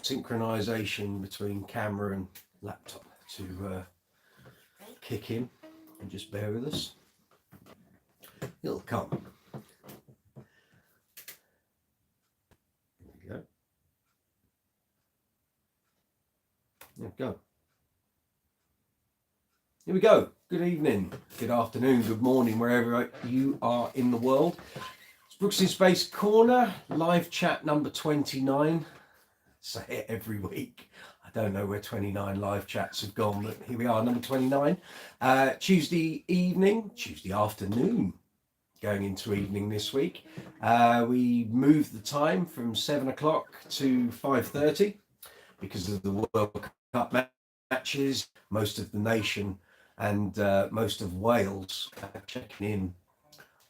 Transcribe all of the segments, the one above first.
synchronization between camera and laptop to kick in, and just bear with us. It'll come. There we go. There we go. Here we go. Good evening, good afternoon, good morning, wherever you are in the world. It's Brooks's Space Corner, live chat number 29. Say it every week. I don't know where 29 live chats have gone, but here we are, number 29. Tuesday evening, Tuesday afternoon, going into evening this week. We moved the time from 7 o'clock to 5:30 because of the World Cup matches. Most of the nation and most of Wales checking in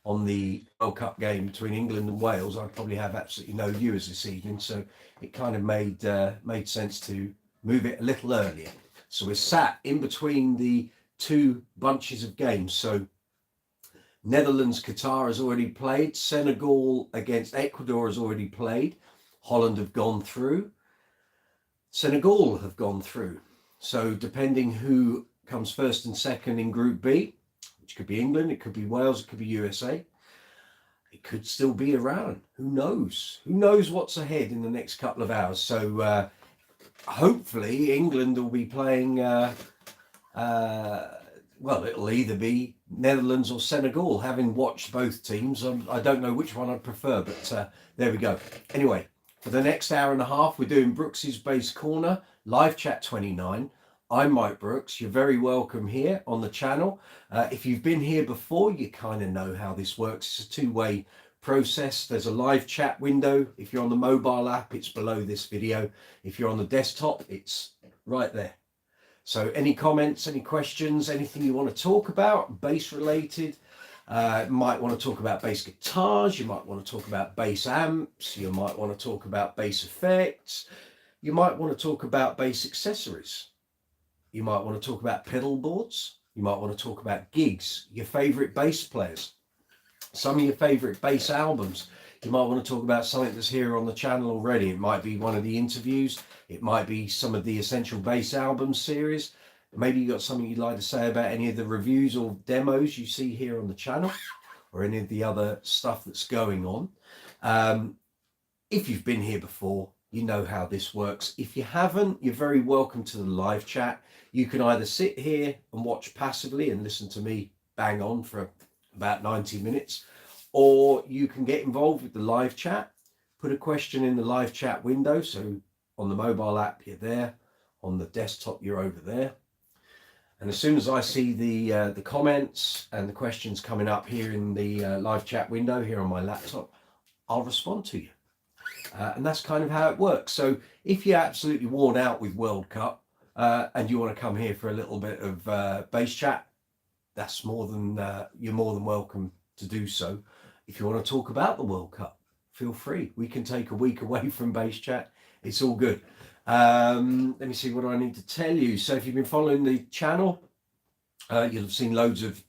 on the World Cup game between England and Wales. I probably have absolutely no viewers this evening, so it kind of made sense to move it a little earlier. So we're sat in between the two bunches of games. So Netherlands, Qatar has already played. Senegal against Ecuador has already played. Holland have gone through. Senegal have gone through. So depending who comes first and second in Group B, which could be England, it could be Wales, it could be USA, it could still be Iran. Who knows? Who knows what's ahead in the next couple of hours? So hopefully England will be playing, well, it'll either be Netherlands or Senegal. Having watched both teams, I don't know which one I'd prefer, but there we go. Anyway, for the next hour and a half, we're doing Brooks's Base Corner, live chat 29. I'm Mike Brooks. You're very welcome here on the channel. If you've been here before, you kind of know how this works. It's a two-way process. There's a live chat window. If you're on the mobile app, it's below this video. If you're on the desktop, it's right there. So any comments, any questions, anything you want to talk about, bass related, might want to talk about bass guitars, you might want to talk about bass amps, you might want to talk about bass effects, you might want to talk about bass accessories. You might want to talk about pedal boards. You might want to talk about gigs, your favorite bass players, some of your favorite bass albums. You might want to talk about something that's here on the channel already. It might be one of the interviews. It might be some of the Essential Bass Albums series. Maybe you got something you'd like to say about any of the reviews or demos you see here on the channel, or any of the other stuff that's going on. If you've been here before, you know how this works. If you haven't, you're very welcome to the live chat. You can either sit here and watch passively and listen to me bang on for about 90 minutes, or you can get involved with the live chat, put a question in the live chat window. So on the mobile app, you're there. On the desktop, you're over there. And as soon as I see the comments and the questions coming up here in the live chat window here on my laptop, I'll respond to you. And that's kind of how it works. So if you're absolutely worn out with World Cup and you want to come here for a little bit of bass chat, that's you're more than welcome to do so. If you want to talk about the World Cup, feel free. We can take a week away from bass chat. It's all good. Let me see what I need to tell you. So if you've been following the channel, you'll have seen loads of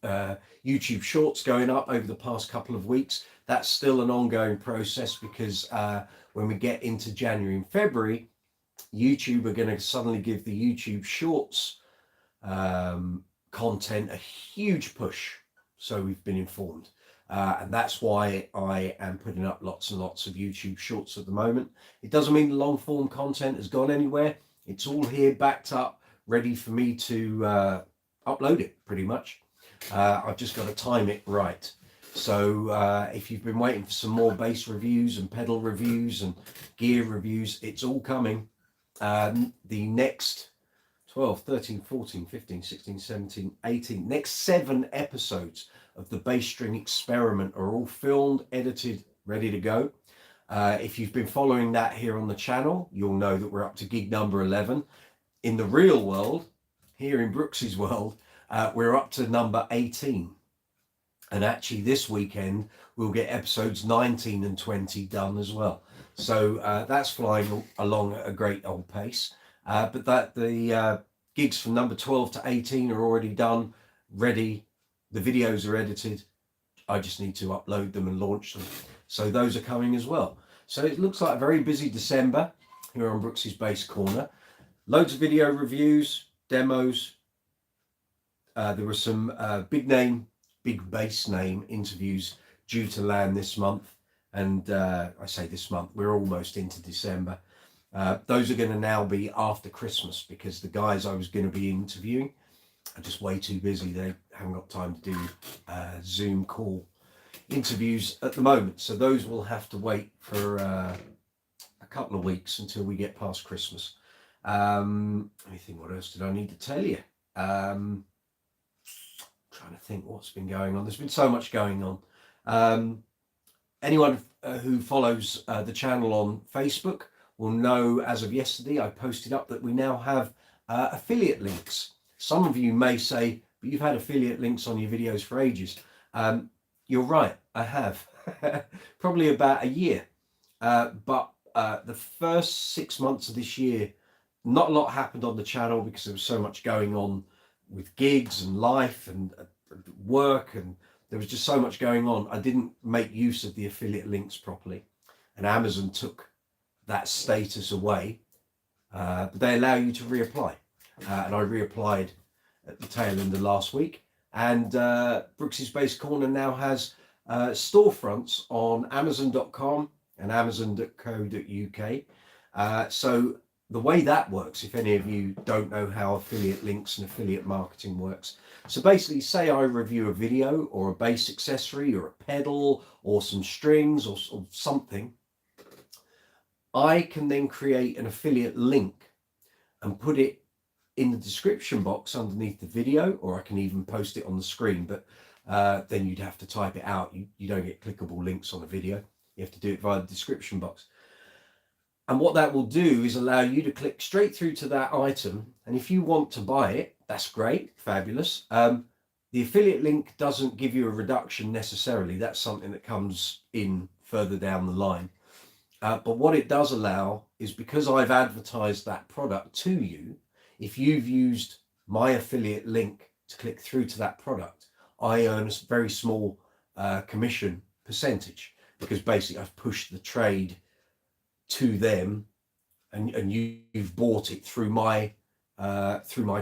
YouTube shorts going up over the past couple of weeks. That's still an ongoing process because when we get into January and February, YouTube are going to suddenly give the YouTube shorts content a huge push. So we've been informed. And that's why I am putting up lots and lots of YouTube shorts at the moment. It doesn't mean the long form content has gone anywhere. It's all here backed up, ready for me to upload it pretty much. I've just got to time it right. So if you've been waiting for some more bass reviews and pedal reviews and gear reviews, it's all coming. The next 12, 13, 14, 15, 16, 17, 18, next 7 episodes of the Bass String Experiment are all filmed, edited, ready to go. If you've been following that here on the channel, you'll know that we're up to gig number 11. In the real world, here in Brooks's world, we're up to number 18. And actually this weekend, we'll get episodes 19 and 20 done as well. So that's flying along at a great old pace. But the gigs from number 12 to 18 are already done, ready. The videos are edited. I just need to upload them and launch them. So those are coming as well. So it looks like a very busy December here on Brooks's Bass Corner. Loads of video reviews, demos. There were some big bass name interviews due to land this month. And I say this month, we're almost into December. Those are going to now be after Christmas, because the guys I was going to be interviewing are just way too busy. They haven't got time to do Zoom call interviews at the moment. So those will have to wait for a couple of weeks until we get past Christmas. Let me think, what else did I need to tell you? Trying to think what's been going on. There's been so much going on. Anyone who follows the channel on Facebook will know, as of yesterday, I posted up that we now have affiliate links. Some of you may say, but you've had affiliate links on your videos for ages. You're right, I have. Probably about a year. But the first 6 months of this year, not a lot happened on the channel because there was so much going on with gigs and life and work, and there was just so much going on. I didn't make use of the affiliate links properly, and Amazon took that status away. But they allow you to reapply, and I reapplied at the tail end of last week. And Brooks's Bass Corner now has storefronts on Amazon.com and Amazon.co.uk. So the way that works, if any of you don't know how affiliate links and affiliate marketing works, so basically, say I review a video or a bass accessory or a pedal or some strings or something, I can then create an affiliate link and put it in the description box underneath the video, or I can even post it on the screen, but then you'd have to type it out. You don't get clickable links on a video. You have to do it via the description box. And what that will do is allow you to click straight through to that item. And if you want to buy it, that's great, fabulous. The affiliate link doesn't give you a reduction necessarily. That's something that comes in further down the line. But what it does allow is, because I've advertised that product to you, if you've used my affiliate link to click through to that product, I earn a very small commission percentage, because basically I've pushed the trade to them, and you've bought it through my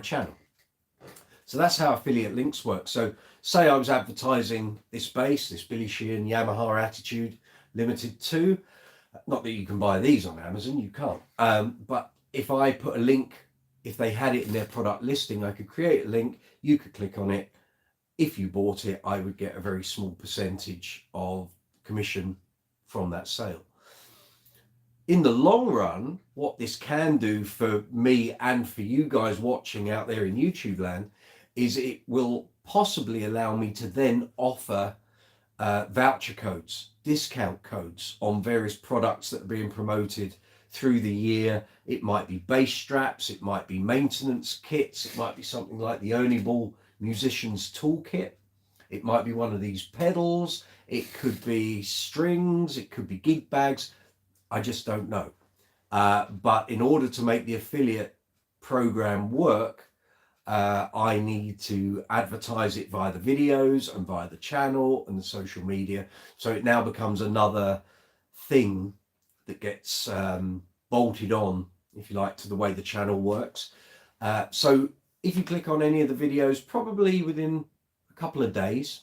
channel. So that's how affiliate links work. So say I was advertising this bass, this Billy Sheehan Yamaha Attitude Limited 2. Not that you can buy these on Amazon, you can't. But if I put a link, if they had it in their product listing, I could create a link, you could click on it. If you bought it, I would get a very small percentage of commission from that sale. In the long run, what this can do for me and for you guys watching out there in YouTube land is it will possibly allow me to then offer voucher codes, discount codes on various products that are being promoted through the year. It might be bass straps, it might be maintenance kits, it might be something like the Ernie Ball Musician's Toolkit, it might be one of these pedals, it could be strings, it could be gig bags. I just don't know. But in order to make the affiliate program work, I need to advertise it via the videos and via the channel and the social media. So it now becomes another thing that gets bolted on, if you like, to the way the channel works. So if you click on any of the videos, probably within a couple of days,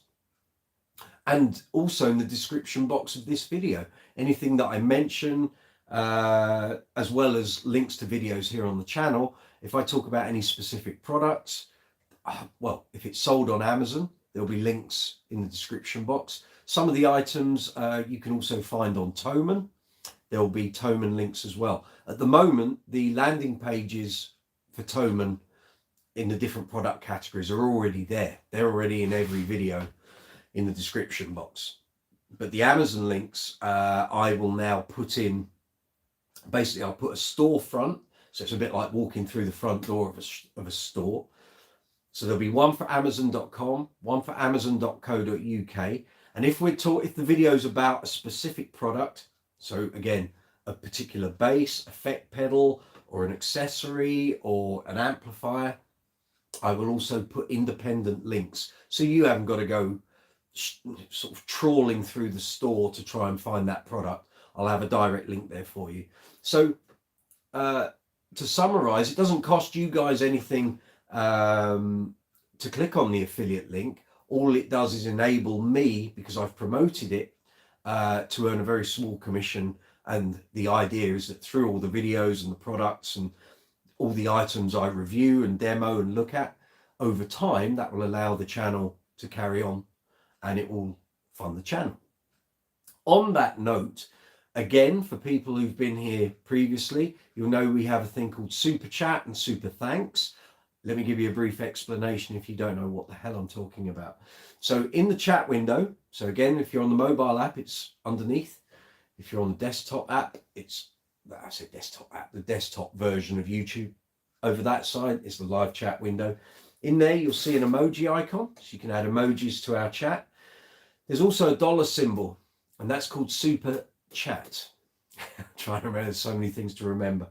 and also in the description box of this video, anything that I mention, as well as links to videos here on the channel, if I talk about any specific products, well, if it's sold on Amazon, there'll be links in the description box. Some of the items you can also find on Thomann. There'll be Thomann links as well. At the moment, the landing pages for Thomann in the different product categories are already there. They're already in every video in the description box. But the Amazon links, I will now put in, basically I'll put a storefront. So it's a bit like walking through the front door of a store. So there'll be one for Amazon.com, one for Amazon.co.uk. And if the video's about a specific product, so again, a particular bass, effect pedal, or an accessory, or an amplifier, I will also put independent links. So you haven't got to go sort of trawling through the store to try and find that product. I'll have a direct link there for you. So to summarize, it doesn't cost you guys anything to click on the affiliate link. All it does is enable me, because I've promoted it, to earn a very small commission. And the idea is that through all the videos and the products and all the items I review and demo and look at, over time, that will allow the channel to carry on, and it will fund the channel. On that note, again, for people who've been here previously, you'll know we have a thing called Super Chat and Super Thanks. Let me give you a brief explanation if you don't know what the hell I'm talking about. So in the chat window, so again, if you're on the mobile app, it's underneath. If you're on the desktop app, it's, I say desktop app, the desktop version of YouTube. Over that side is the live chat window. In there, you'll see an emoji icon, so you can add emojis to our chat. There's also a dollar symbol, and that's called Super Chat. I'm trying to remember, so many things to remember.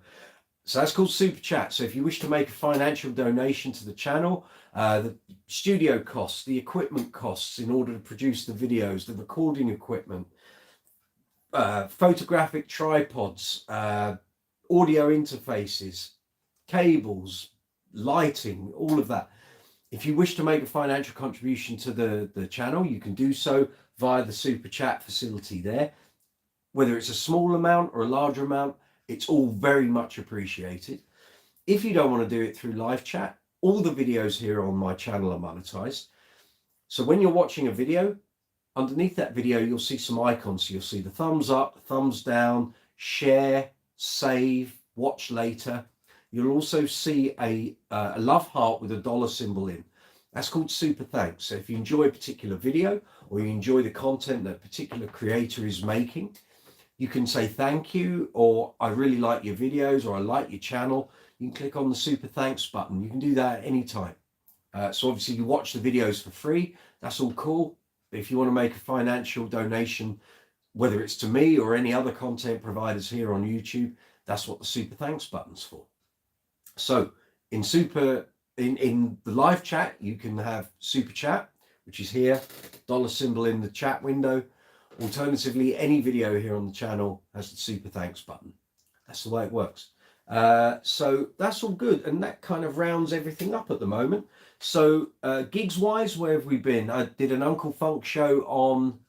So that's called Super Chat. So if you wish to make a financial donation to the channel, the studio costs, the equipment costs in order to produce the videos, the recording equipment, photographic tripods, audio interfaces, cables, lighting, all of that. If you wish to make a financial contribution to the channel, you can do so via the Super Chat facility there. Whether it's a small amount or a larger amount, it's all very much appreciated. If you don't want to do it through live chat, all the videos here on my channel are monetized. So when you're watching a video, underneath that video, you'll see some icons. So you'll see the thumbs up, thumbs down, share, save, watch later. You'll also see a love heart with a dollar symbol in. That's called Super Thanks. So if you enjoy a particular video or you enjoy the content that a particular creator is making, you can say thank you, or I really like your videos, or I like your channel. You can click on the Super Thanks button. You can do that at any time. So obviously you watch the videos for free. That's all cool. But if you want to make a financial donation, whether it's to me or any other content providers here on YouTube, that's what the Super Thanks button's for. So in the live chat, you can have Super Chat, which is here, dollar symbol in the chat window. Alternatively, any video here on the channel has the Super Thanks button. That's the way it works. So that's all good, and that kind of rounds everything up at the moment. So gigs wise, where have we been? I did an Uncle Funk show on,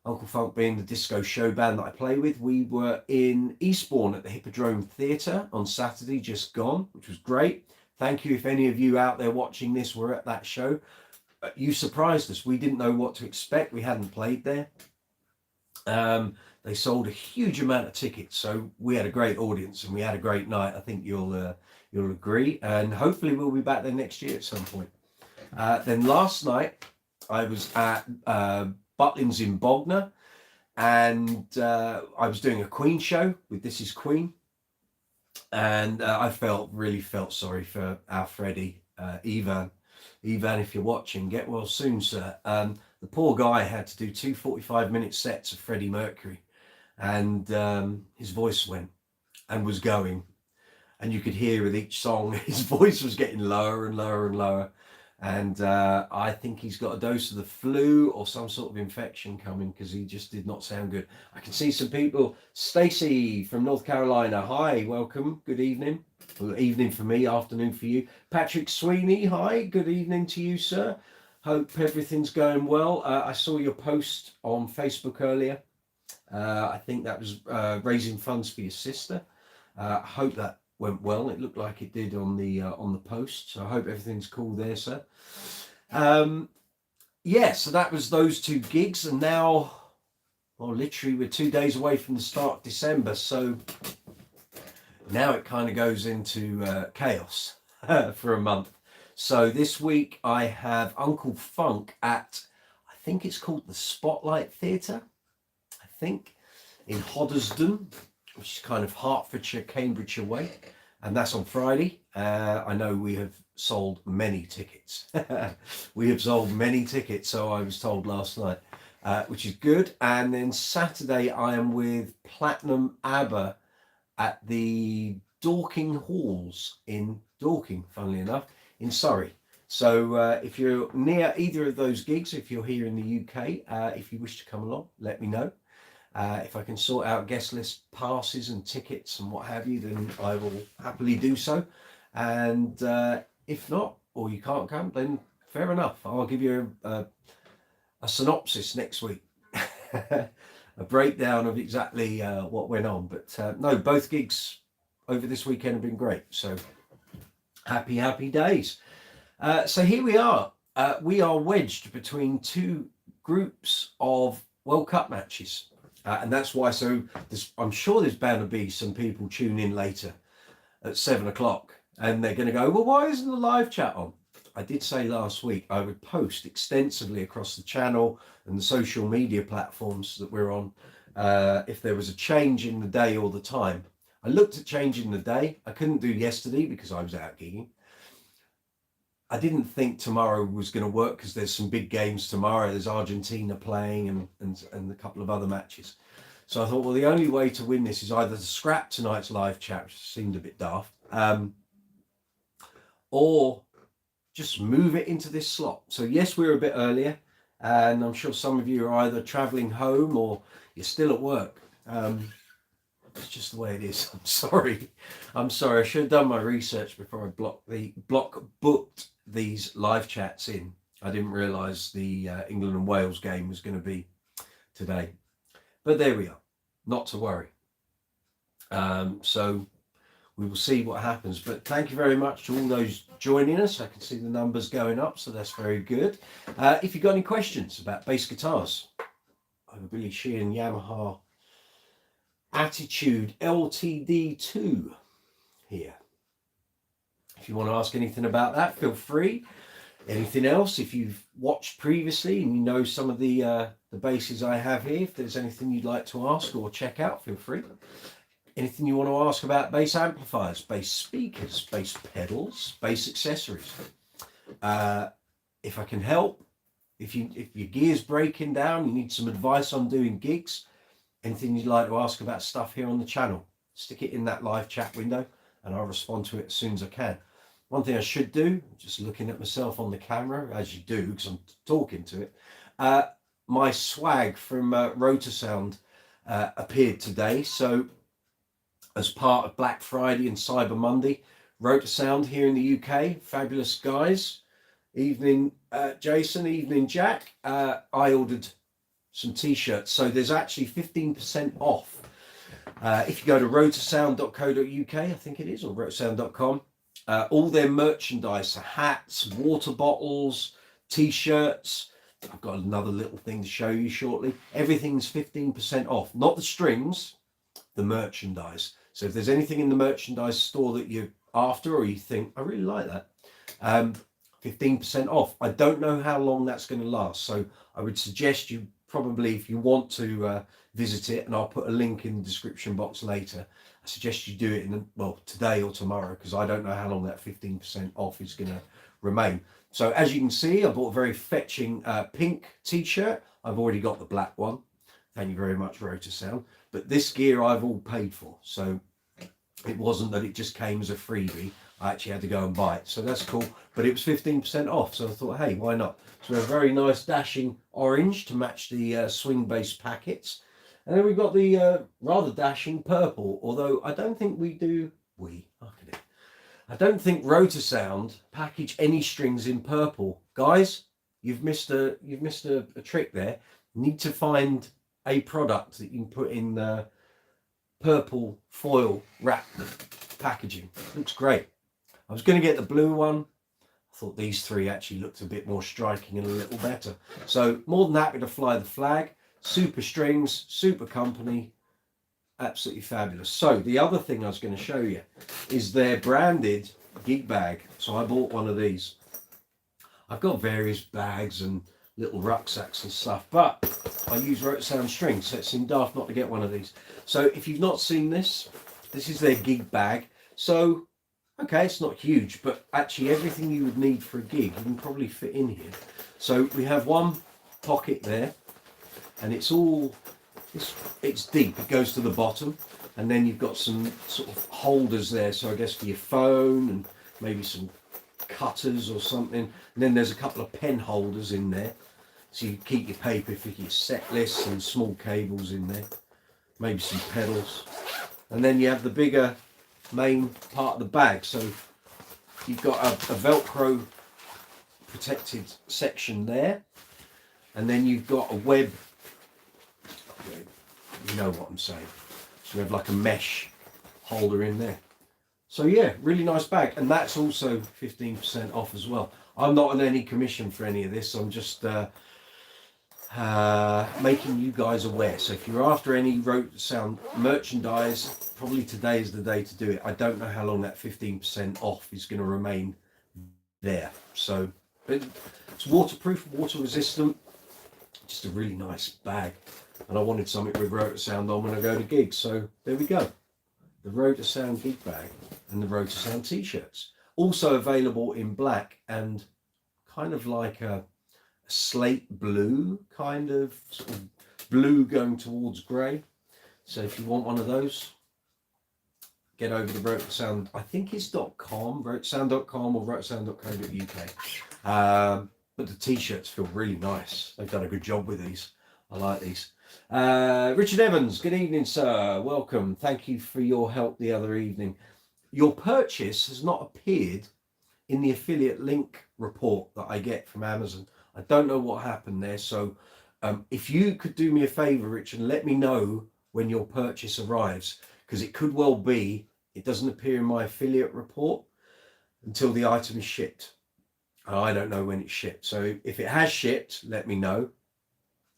Uncle Funk being the disco show band that I play with. We were in Eastbourne at the Hippodrome Theatre on Saturday, just gone, which was great. Thank you if any of you out there watching this were at that show. You surprised us. We didn't know what to expect. We hadn't played there. They sold a huge amount of tickets, so we had a great audience and we had a great night. I think you'll agree, and hopefully we'll be back there next year at some point. Then last night I was at Butlins in Bognor, and I was doing a Queen show with This Is Queen, and I really felt sorry for our Freddie, Ivan, if you're watching, get well soon, sir. The poor guy had to do 2 45-minute sets of Freddie Mercury, and his voice went and was going, and you could hear with each song his voice was getting lower and lower and lower, and I think he's got a dose of the flu or some sort of infection coming, because he just did not sound good. I can see some people. Stacy from North Carolina, hi, welcome, good evening. Well, evening for me, afternoon for you. Patrick Sweeney, hi, good evening to you, sir. Hope everything's going well. I saw your post on Facebook earlier. I think that was raising funds for your sister. I hope that went well. It looked like it did on the post. So I hope everything's cool there, sir. Yeah, so that was those 2 gigs, and now, well, literally we're 2 days away from the start of December. So now it kind of goes into chaos for a month. So this week I have Uncle Funk at, I think it's called the Spotlight Theatre, I think, in Hoddesdon, which is kind of Hertfordshire, Cambridgeshire way. And that's on Friday. I know we have sold many tickets. We have sold many tickets, so I was told last night, which is good. And then Saturday I am with Platinum ABBA at the Dorking Halls in Dorking, funnily enough, in Surrey. So if you're near either of those gigs, if you're here in the UK, if you wish to come along, let me know. If I can sort out guest list passes and tickets and what have you, then I will happily do so. And if not, or you can't come, then fair enough. I'll give you a synopsis next week. A breakdown of exactly what went on. But no, both gigs over this weekend have been great. So happy days. So here we are. We are wedged between two groups of World Cup matches. And that's why, I'm sure there's bound to be some people tune in later at 7 o'clock and they're going to go, well, why isn't the live chat on? I did say last week I would post extensively across the channel and the social media platforms that we're on if there was a change in the day or the time. I looked at changing the day. I couldn't do yesterday because I was out gigging. I didn't think tomorrow was going to work because there's some big games tomorrow. There's Argentina playing and a couple of other matches. So I thought, well, the only way to win this is either to scrap tonight's live chat, which seemed a bit daft, or just move it into this slot. So yes, we're a bit earlier, and I'm sure some of you are either traveling home or you're still at work. It's just the way it is. I'm sorry. I should have done my research before I booked these live chats in. I didn't realise the England and Wales game was going to be today. But there we are. Not to worry. So we will see what happens. But thank you very much to all those joining us. I can see the numbers going up, so that's very good. If you've got any questions about bass guitars, I have a Billy Sheehan Yamaha Attitude LTD2 here. If you want to ask anything about that, feel free. Anything else, if you've watched previously and you know some of the basses I have here, if there's anything you'd like to ask or check out, feel free. Anything you want to ask about bass amplifiers, bass speakers, bass pedals, bass accessories. If I can help, if your gear's breaking down, you need some advice on doing gigs, anything you'd like to ask about stuff here on the channel, stick it in that live chat window and I'll respond to it as soon as I can. One thing I should do, just looking at myself on the camera, as you do, because I'm talking to it, my swag from Rotor Sound appeared today. So as part of Black Friday and Cyber Monday, Rotor Sound here in the UK, fabulous guys. Evening Jason, evening Jack. I ordered some t-shirts, so there's actually 15% off if you go to rotorsound.co.uk, I think it is, or rotorsound.com. All their merchandise, so hats, water bottles, t-shirts. I've got another little thing to show you shortly. Everything's 15% off, not the strings, the merchandise. So if there's anything in the merchandise store that you're after or you think, I really like that, 15% off. I don't know how long that's going to last, so I would suggest you probably, if you want to visit it, and I'll put a link in the description box later, I suggest you do it today or tomorrow, because I don't know how long that 15% off is going to remain. So as you can see, I bought a very fetching pink t-shirt. I've already got the black one. Thank you very much, Rotor Sound. But this gear I've all paid for, so it wasn't that it just came as a freebie. I actually had to go and buy it, so that's cool. But it was 15% off, so I thought, hey, why not? So we have a very nice dashing orange to match the swing bass packets. And then we've got the rather dashing purple, although I don't think I don't think Rotor Sound package any strings in purple. Guys, you've missed a trick there. You need to find a product that you can put in purple foil wrap packaging. Looks great. I was going to get the blue one. I thought these three actually looked a bit more striking and a little better. So more than happy to fly the flag. Super strings, super company, absolutely fabulous. So the other thing I was going to show you is their branded gig bag. So I bought one of these. I've got various bags and little rucksacks and stuff, but I use Rotor Sound strings, so it seemed daft not to get one of these. So if you've not seen this, this is their gig bag. So okay, it's not huge, but actually everything you would need for a gig, you can probably fit in here. So we have one pocket there, and it's deep. It goes to the bottom, and then you've got some sort of holders there. So I guess for your phone and maybe some cutters or something. And then there's a couple of pen holders in there, so you keep your paper for your set lists and small cables in there. maybe some pedals. And then you have the bigger main part of the bag. So you've got a Velcro protected section there. And then you've got a web, you know what I'm saying. So we have like a mesh holder in there. So yeah, really nice bag. And that's also 15% off as well. I'm not on any commission for any of this. I'm just making you guys aware. So if you're after any Road to Sound merchandise, probably today is the day to do it. I don't know how long that 15% off is going to remain there. So it's waterproof, water resistant, just a really nice bag. And I wanted something with Road to Sound on when I go to gigs. So there we go. The Road to Sound gig bag and the Road to Sound t-shirts. Also available in black and kind of like a slate blue, kind of sort of blue going towards grey. So if you want one of those, get over to Road to Sound. I think it's .com, roadtosound.com or roadtosound.co.uk. But the t-shirts feel really nice. They've done a good job with these. I like these. Richard Evans, good evening, sir. Welcome. Thank you for your help the other evening. Your purchase has not appeared in the affiliate link report that I get from Amazon. I don't know what happened there. So if you could do me a favor, Richard, and let me know when your purchase arrives, because it could well be it doesn't appear in my affiliate report until the item is shipped. I don't know when it's shipped. So if it has shipped, let me know.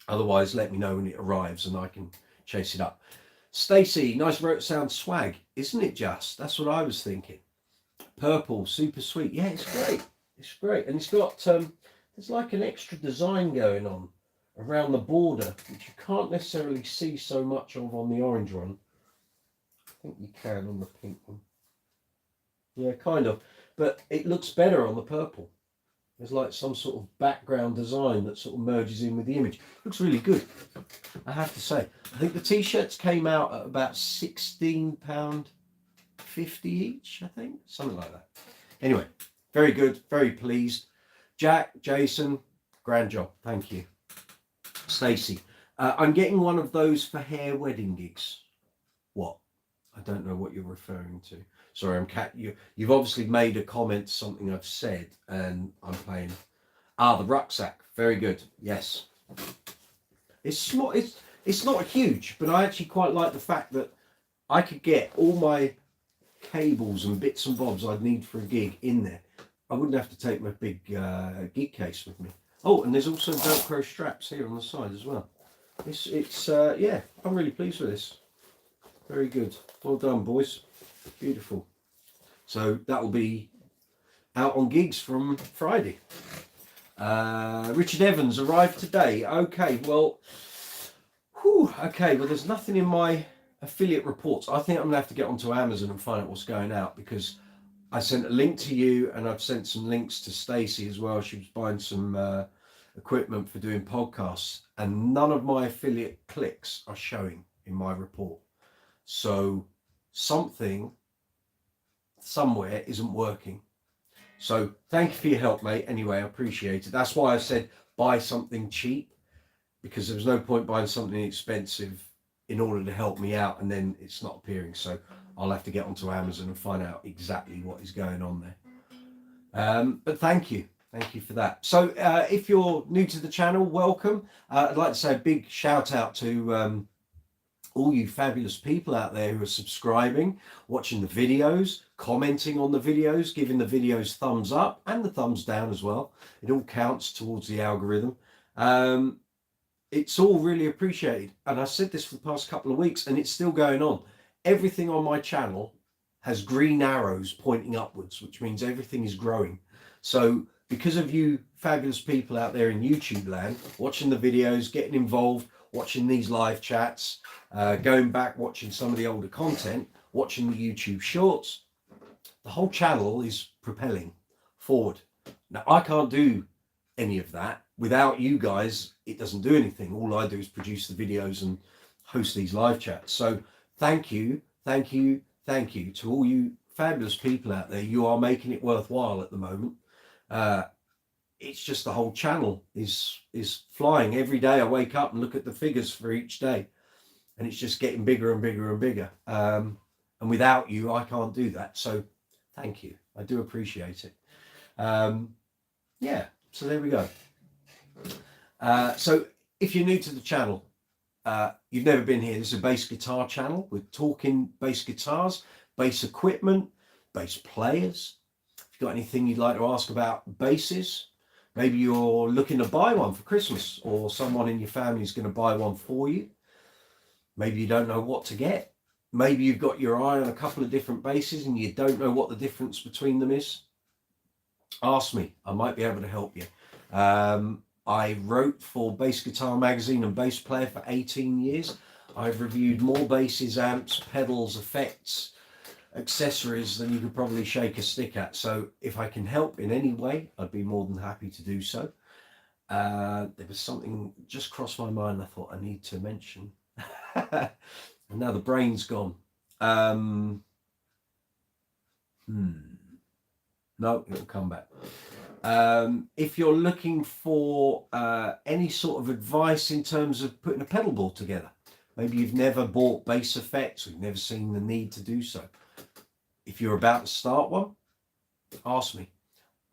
Otherwise, let me know when it arrives and I can chase it up. Stacey, nice Road to Sound swag, isn't it just? That's what I was thinking. Purple, super sweet. Yeah, it's great. It's great. And it's got, there's like an extra design going on around the border, which you can't necessarily see so much of on the orange one. I think you can on the pink one. Yeah, kind of. But it looks better on the purple. There's like some sort of background design that sort of merges in with the image. Looks really good, I have to say. I think the t-shirts came out at about £16.50 each, I think. Something like that. Anyway, very good, very pleased. Jack, Jason, grand job. Thank you. Stacey, I'm getting one of those for hair wedding gigs. What? I don't know what you're referring to. Sorry, you've obviously made a comment to something I've said, and I'm playing. The rucksack. Very good. Yes. It's small. It's not huge, but I actually quite like the fact that I could get all my cables and bits and bobs I'd need for a gig in there. I wouldn't have to take my big gig case with me. Oh, and there's also Velcro straps here on the side as well. Yeah, I'm really pleased with this. Very good. Well done, boys. Beautiful. So that will be out on gigs from Friday. Richard Evans arrived today. Okay, well, there's nothing in my affiliate reports. I think I'm gonna have to get onto Amazon and find out what's going out, because I sent a link to you and I've sent some links to Stacey as well. She was buying some equipment for doing podcasts, and none of my affiliate clicks are showing in my report. So something somewhere isn't working. So thank you for your help, mate. Anyway, I appreciate it. That's why I said buy something cheap, because there was no point buying something expensive in order to help me out and then it's not appearing. So I'll have to get onto Amazon and find out exactly what is going on there. But thank you for that. So if you're new to the channel, welcome. I'd like to say a big shout out to all you fabulous people out there who are subscribing, watching the videos, commenting on the videos, giving the videos thumbs up and the thumbs down as well. It all counts towards the algorithm. It's all really appreciated. And I said this for the past couple of weeks and it's still going on. Everything on my channel has green arrows pointing upwards, which means everything is growing. So because of you fabulous people out there in YouTube land, watching the videos, getting involved, watching these live chats, going back, watching some of the older content, watching the YouTube shorts, the whole channel is propelling forward. Now, I can't do any of that. Without you guys, it doesn't do anything. All I do is produce the videos and host these live chats. So thank you to all you fabulous people out there. You are making it worthwhile at the moment. It's just the whole channel is flying. Every day I wake up and look at the figures for each day. and it's just getting bigger and bigger and bigger. And without you, I can't do that. So thank you. I do appreciate it. Yeah, so there we go. So if you're new to the channel, you've never been here, this is a bass guitar channel. We're talking bass guitars, bass equipment, bass players. If you've got anything you'd like to ask about basses, maybe you're looking to buy one for Christmas, or someone in your family is going to buy one for you. Maybe you don't know what to get. Maybe you've got your eye on a couple of different basses and you don't know what the difference between them is. Ask me, I might be able to help you. I wrote for Bass Guitar Magazine and Bass Player for 18 years. I've reviewed more basses, amps, pedals, effects, accessories than you could probably shake a stick at. So if I can help in any way, I'd be more than happy to do so. There was something just crossed my mind I thought I need to mention. And now the brain's gone. No, it'll come back. If you're looking for any sort of advice in terms of putting a pedal board together, maybe you've never bought bass effects or you've never seen the need to do so. If you're about to start one, ask me.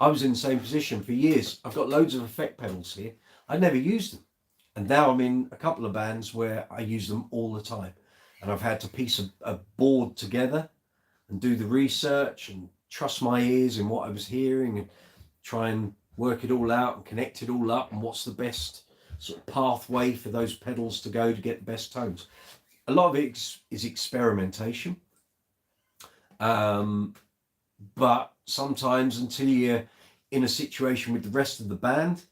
I was in the same position for years. I've got loads of effect pedals here. I never used them. And now I'm in a couple of bands where I use them all the time. And I've had to piece a board together and do the research and trust my ears in what I was hearing and try and work it all out and connect it all up and what's the best sort of pathway for those pedals to go to get the best tones. A lot of it is experimentation. But sometimes until you're in a situation with the rest of the band,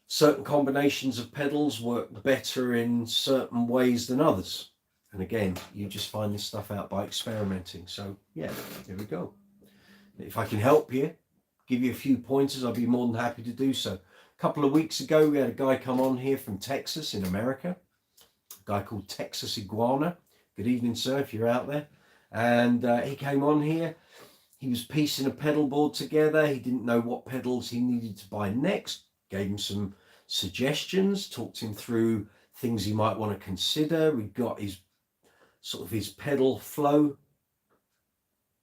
certain combinations of pedals work better in certain ways than others. And again, you just find this stuff out by experimenting. So yeah, there we go. If I can help you, give you a few pointers, I'll be more than happy to do so. A couple of weeks ago, we had a guy come on here from Texas in America, a guy called Texas Iguana. Good evening, sir, if you're out there. And he came on here. He was piecing a pedal board together. He didn't know what pedals he needed to buy next. Gave him some suggestions, talked him through things he might want to consider. We got his sort of his pedal flow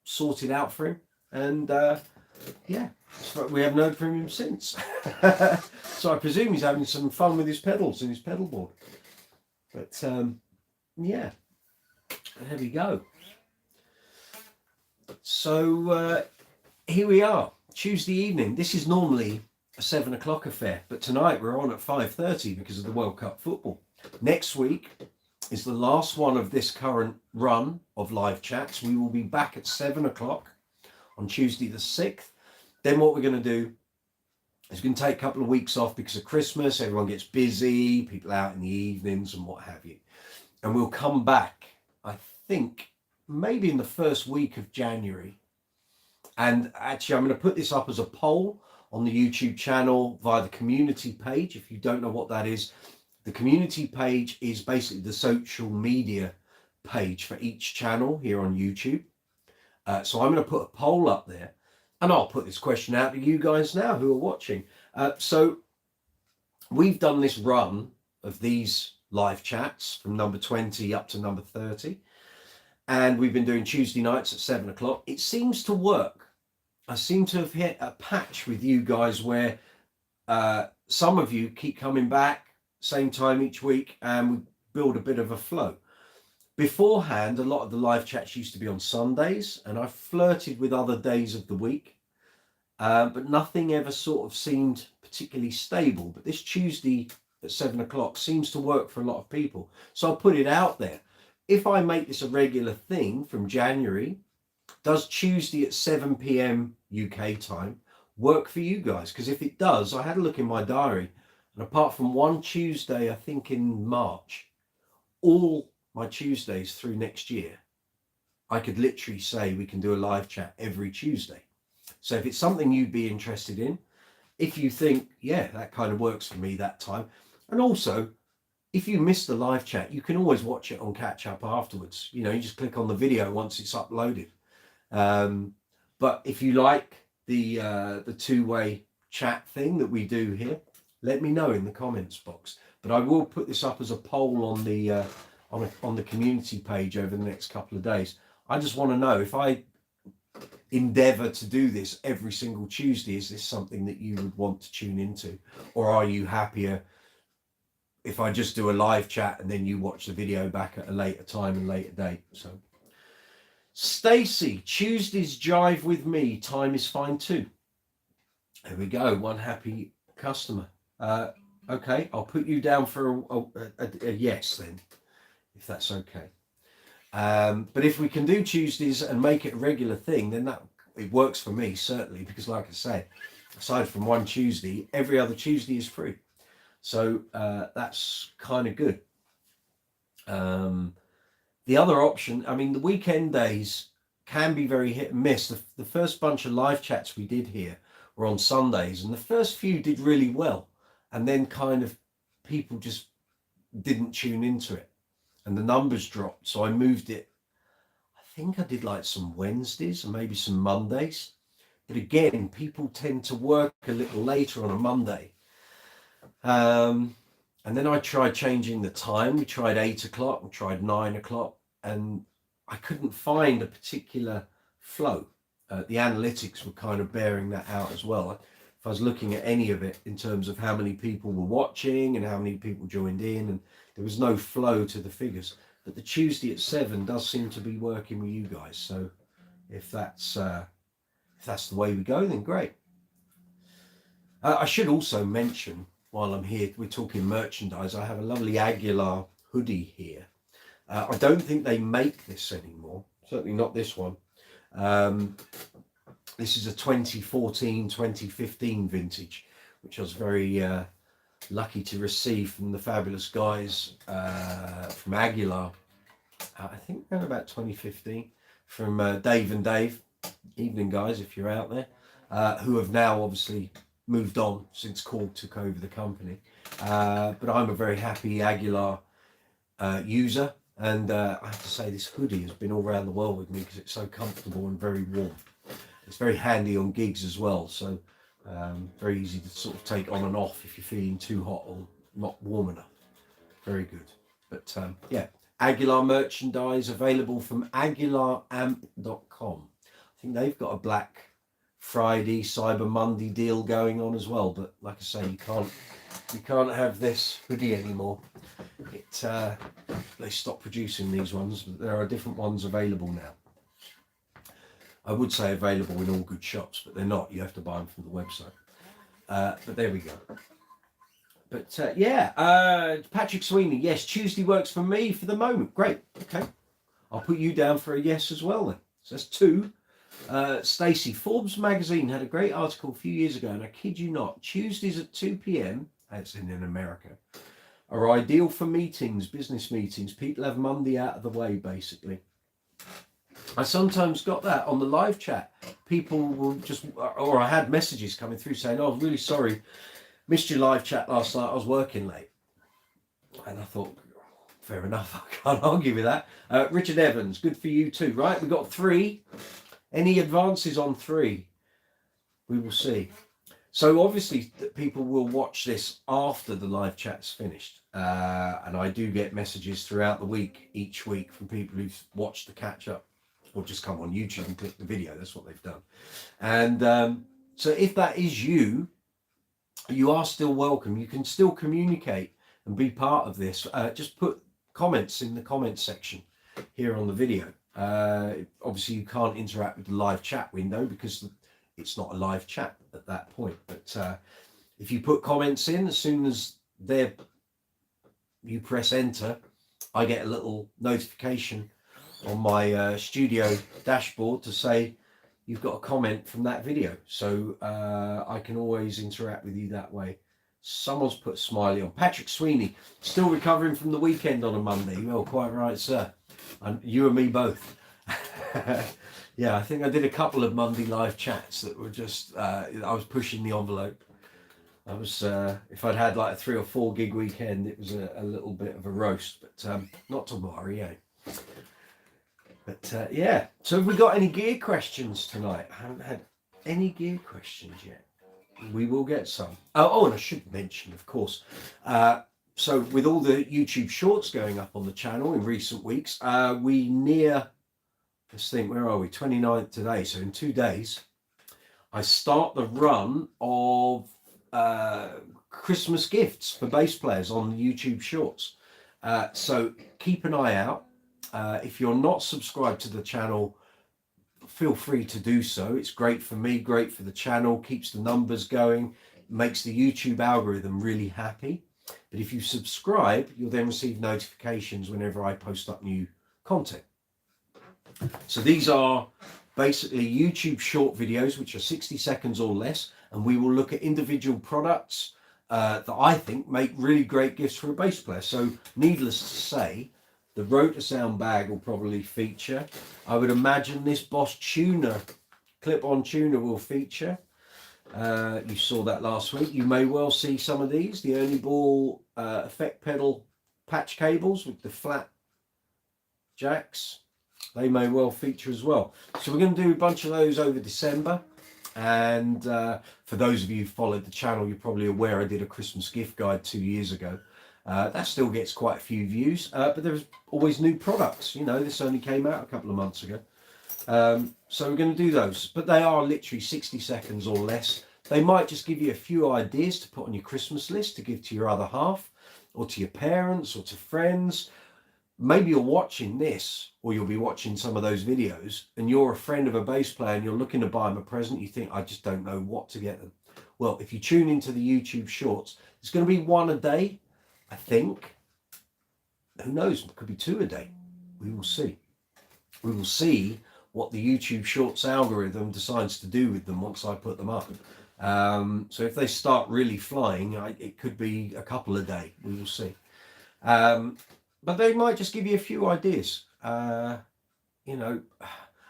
sorted out for him. And yeah, we haven't heard from him since. So I presume he's having some fun with his pedals and his pedal board. But yeah, there we go. So here we are, Tuesday evening. This is normally a 7 o'clock affair, but tonight we're on at 5:30 because of the World Cup football. Next week is the last one of this current run of live chats. We will be back at 7 o'clock on Tuesday the 6th. Then what we're going to do is we're going to take a couple of weeks off because of Christmas. Everyone gets busy, people out in the evenings and what have you. And we'll come back, I think, maybe in the first week of January. And actually, I'm going to put this up as a poll on the YouTube channel via the community page. If you don't know what that is, the community page is basically the social media page for each channel here on YouTube. So I'm going to put a poll up there, and I'll put this question out to you guys now who are watching. So we've done this run of these live chats from number 20 up to number 30. And we've been doing Tuesday nights at 7 o'clock. It seems to work. I seem to have hit a patch with you guys where some of you keep coming back, same time each week, and we build a bit of a flow. Beforehand, a lot of the live chats used to be on Sundays, and I flirted with other days of the week, but nothing ever sort of seemed particularly stable. But this Tuesday at 7 o'clock seems to work for a lot of people. So I'll put it out there. If I make this a regular thing from January, does Tuesday at 7 p.m. UK time work for you guys? Because if it does, I had a look in my diary, and apart from one Tuesday, I think in March, all my Tuesdays through next year, I could literally say we can do a live chat every Tuesday. So if it's something you'd be interested in, if you think, yeah, that kind of works for me that time, and also, if you miss the live chat, you can always watch it on catch up afterwards. You know, you just click on the video once it's uploaded. But if you like the two-way chat thing that we do here, let me know in the comments box. But I will put this up as a poll on the on the community page over the next couple of days. I just want to know, if I endeavour to do this every single Tuesday, is this something that you would want to tune into, or are you happier if I just do a live chat and then you watch the video back at a later time and later date? So Stacey, Tuesdays jive with me, time is fine too. There we go, one happy customer. Okay, I'll put you down for a yes then, if that's okay. But if we can do Tuesdays and make it a regular thing, then it works for me, certainly, because like I say, aside from one Tuesday, every other Tuesday is free. So that's kind of good. The other option, I mean, the weekend days can be very hit and miss. The first bunch of live chats we did here were on Sundays, and the first few did really well. And then kind of people just didn't tune into it and the numbers dropped. So I moved it. I think I did like some Wednesdays and maybe some Mondays. But again, people tend to work a little later on a Monday. And then I tried changing the time. We tried 8 o'clock, we tried 9 o'clock, and I couldn't find a particular flow. The analytics were kind of bearing that out as well. If I was looking at any of it in terms of how many people were watching and how many people joined in, and there was no flow to the figures. But the Tuesday at 7 does seem to be working with you guys. So if that's the way we go, then great. I should also mention, while I'm here, we're talking merchandise, I have a lovely Aguilar hoodie here. I don't think they make this anymore, certainly not this one. This is a 2014, 2015 vintage, which I was very lucky to receive from the fabulous guys from Aguilar. I think around about 2015, from Dave and Dave. Evening, guys, if you're out there, who have now obviously moved on since Korg took over the company. But I'm a very happy Aguilar user, and I have to say this hoodie has been all around the world with me because it's so comfortable and very warm. It's very handy on gigs as well, so very easy to sort of take on and off if you're feeling too hot or not warm enough. Very good. But yeah, Aguilar merchandise available from aguilaramp.com. I think they've got a Black Friday, Cyber Monday deal going on as well. But like I say, you can't have this hoodie anymore. They stopped producing these ones, but there are different ones available now. I would say available in all good shops, but they're not. You have to buy them from the website. But there we go. But yeah, Patrick Sweeney, yes, Tuesday works for me for the moment. Great. Okay. I'll put you down for a yes as well then. So that's 2. Stacey, Forbes magazine had a great article a few years ago, and I kid you not, Tuesdays at 2 p.m, that's in America, are ideal for meetings, business meetings. People have Monday out of the way, basically. I sometimes got that on the live chat. People will just, or I had messages coming through saying, oh, I'm really sorry, missed your live chat last night, I was working late. And I thought, fair enough, I can't argue with that. Richard Evans, good for you too, right? We got 3. Any advances on 3? We will see. So obviously people will watch this after the live chat's finished. And I do get messages throughout the week, each week, from people who've watched the catch up or just come on YouTube and click the video. That's what they've done. And so if that is you, you are still welcome. You can still communicate and be part of this. Just put comments in the comments section here on the video. Obviously you can't interact with the live chat window because it's not a live chat at that point. But if you put comments in, as soon as you press enter, I get a little notification on my studio dashboard to say you've got a comment from that video. So I can always interact with you that way. Someone's put a smiley on. Patrick Sweeney, still recovering from the weekend on a Monday. Well, quite right, sir. And you and me both. Yeah, I think I did a couple of Monday live chats that were just, I was pushing the envelope. I was, if I'd had like a 3 or 4 gig weekend, it was a little bit of a roast, but not to worry, eh? But yeah, so have we got any gear questions tonight? I haven't had any gear questions yet. We will get some. Oh, and I should mention, of course, So with all the YouTube shorts going up on the channel in recent weeks, we near, let's think, where are we? 29th today. So in 2 days, I start the run of Christmas gifts for bass players on the YouTube shorts. So keep an eye out. If you're not subscribed to the channel, feel free to do so. It's great for me, great for the channel, keeps the numbers going, makes the YouTube algorithm really happy. But if you subscribe, you'll then receive notifications whenever I post up new content. So these are basically YouTube short videos, which are 60 seconds or less, and we will look at individual products that I think make really great gifts for a bass player. So needless to say, the rotor sound bag will probably feature. I would imagine this Boss tuner, clip-on tuner, will feature. You saw that last week. You may well see some of these. The Ernie Ball effect pedal patch cables with the flat jacks. They may well feature as well. So we're going to do a bunch of those over December. And for those of you who followed the channel, you're probably aware I did a Christmas gift guide 2 years ago. That still gets quite a few views, but there's always new products. You know, this only came out a couple of months ago. So we're going to do those, but they are literally 60 seconds or less. They might just give you a few ideas to put on your Christmas list to give to your other half, or to your parents, or to friends. Maybe you're watching this, or you'll be watching some of those videos, and you're a friend of a bass player and you're looking to buy them a present. You think, I just don't know what to get them. Well, if you tune into the YouTube shorts, it's going to be one a day, I think. Who knows? It could be 2 a day. We will see. We will see what the YouTube shorts algorithm decides to do with them once I put them up. So if they start really flying, it could be a couple a day. We will see. But they might just give you a few ideas, you know,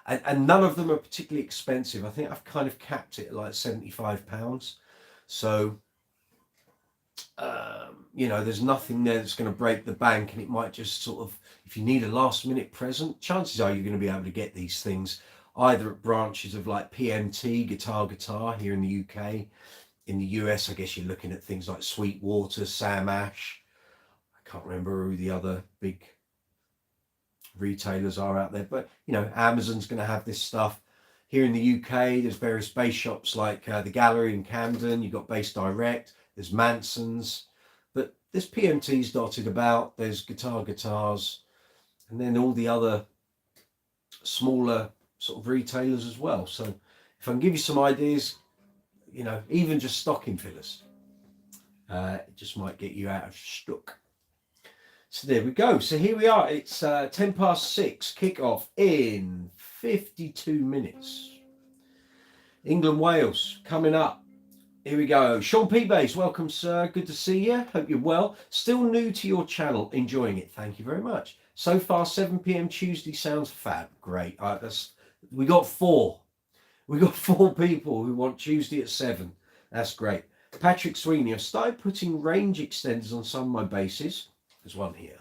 and none of them are particularly expensive. I think I've kind of capped it at like £75. So, you know, there's nothing there that's going to break the bank, and it might just sort of, if you need a last minute present, chances are you're going to be able to get these things either at branches of like PMT, Guitar here in the UK. In the US, I guess you're looking at things like Sweetwater, Sam Ash. I can't remember who the other big retailers are out there, but you know, Amazon's going to have this stuff. Here in the UK, there's various bass shops like the Gallery in Camden. You've got Bass Direct, there's Manson's, but there's PMTs dotted about, there's Guitars, and then all the other smaller sort of retailers as well. So if I can give you some ideas, you know, even just stocking fillers, it just might get you out of stock. So there we go. So here we are. It's 6:10 kickoff in 52 minutes. England, Wales coming up. Here we go. Sean P. Bass, welcome, sir. Good to see you. Hope you're well. Still new to your channel. Enjoying it. Thank you very much. So far, 7 p.m. Tuesday sounds fab. Great. We got 4. We got 4 people who want Tuesday at 7. That's great. Patrick Sweeney. I've started putting range extenders on some of my basses. There's one here.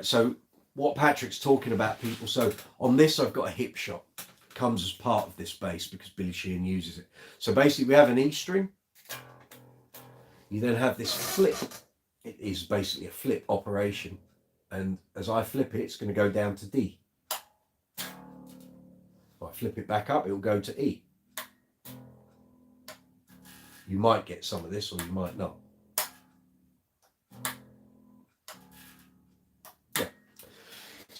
So what Patrick's talking about, people. So on this, I've got a hip shot. It comes as part of this bass because Billy Sheehan uses it. So basically, we have an E string. You then have this flip. It is basically a flip operation. And as I flip it, it's going to go down to D. If I flip it back up, it will go to E. You might get some of this or you might not.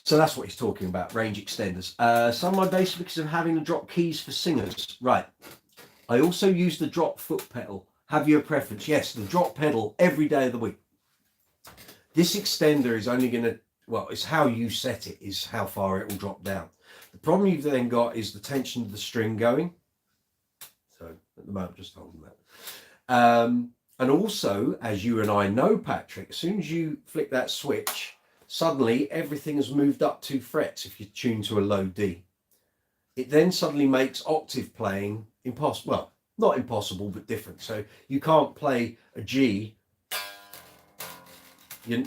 So that's what he's talking about, range extenders. Some of my bass because of having the drop keys for singers. Right. I also use the drop foot pedal. Have you a preference? Yes, the drop pedal every day of the week. This extender is only going to, well, it's how you set it, is how far it will drop down. The problem you've then got is the tension of the string going. So at the moment, just holding that. And also, as you and I know, Patrick, as soon as you flick that switch, suddenly everything has moved up 2 frets if you tune to a low D. It then suddenly makes octave playing impossible. Well, not impossible, but different. So you can't play a G.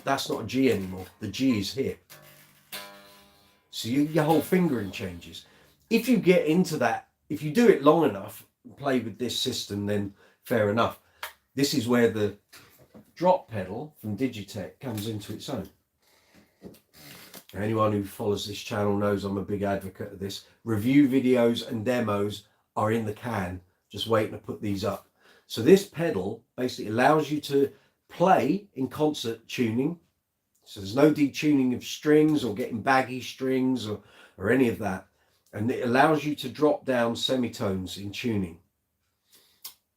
That's not a G anymore. The G is here. So your whole fingering changes. If you get into that, if you do it long enough and play with this system, then fair enough. This is where the drop pedal from Digitech comes into its own. Anyone who follows this channel knows I'm a big advocate of this. Review videos and demos are in the can, just waiting to put these up. So this pedal basically allows you to play in concert tuning. So there's no detuning of strings or getting baggy strings or any of that. And it allows you to drop down semitones in tuning.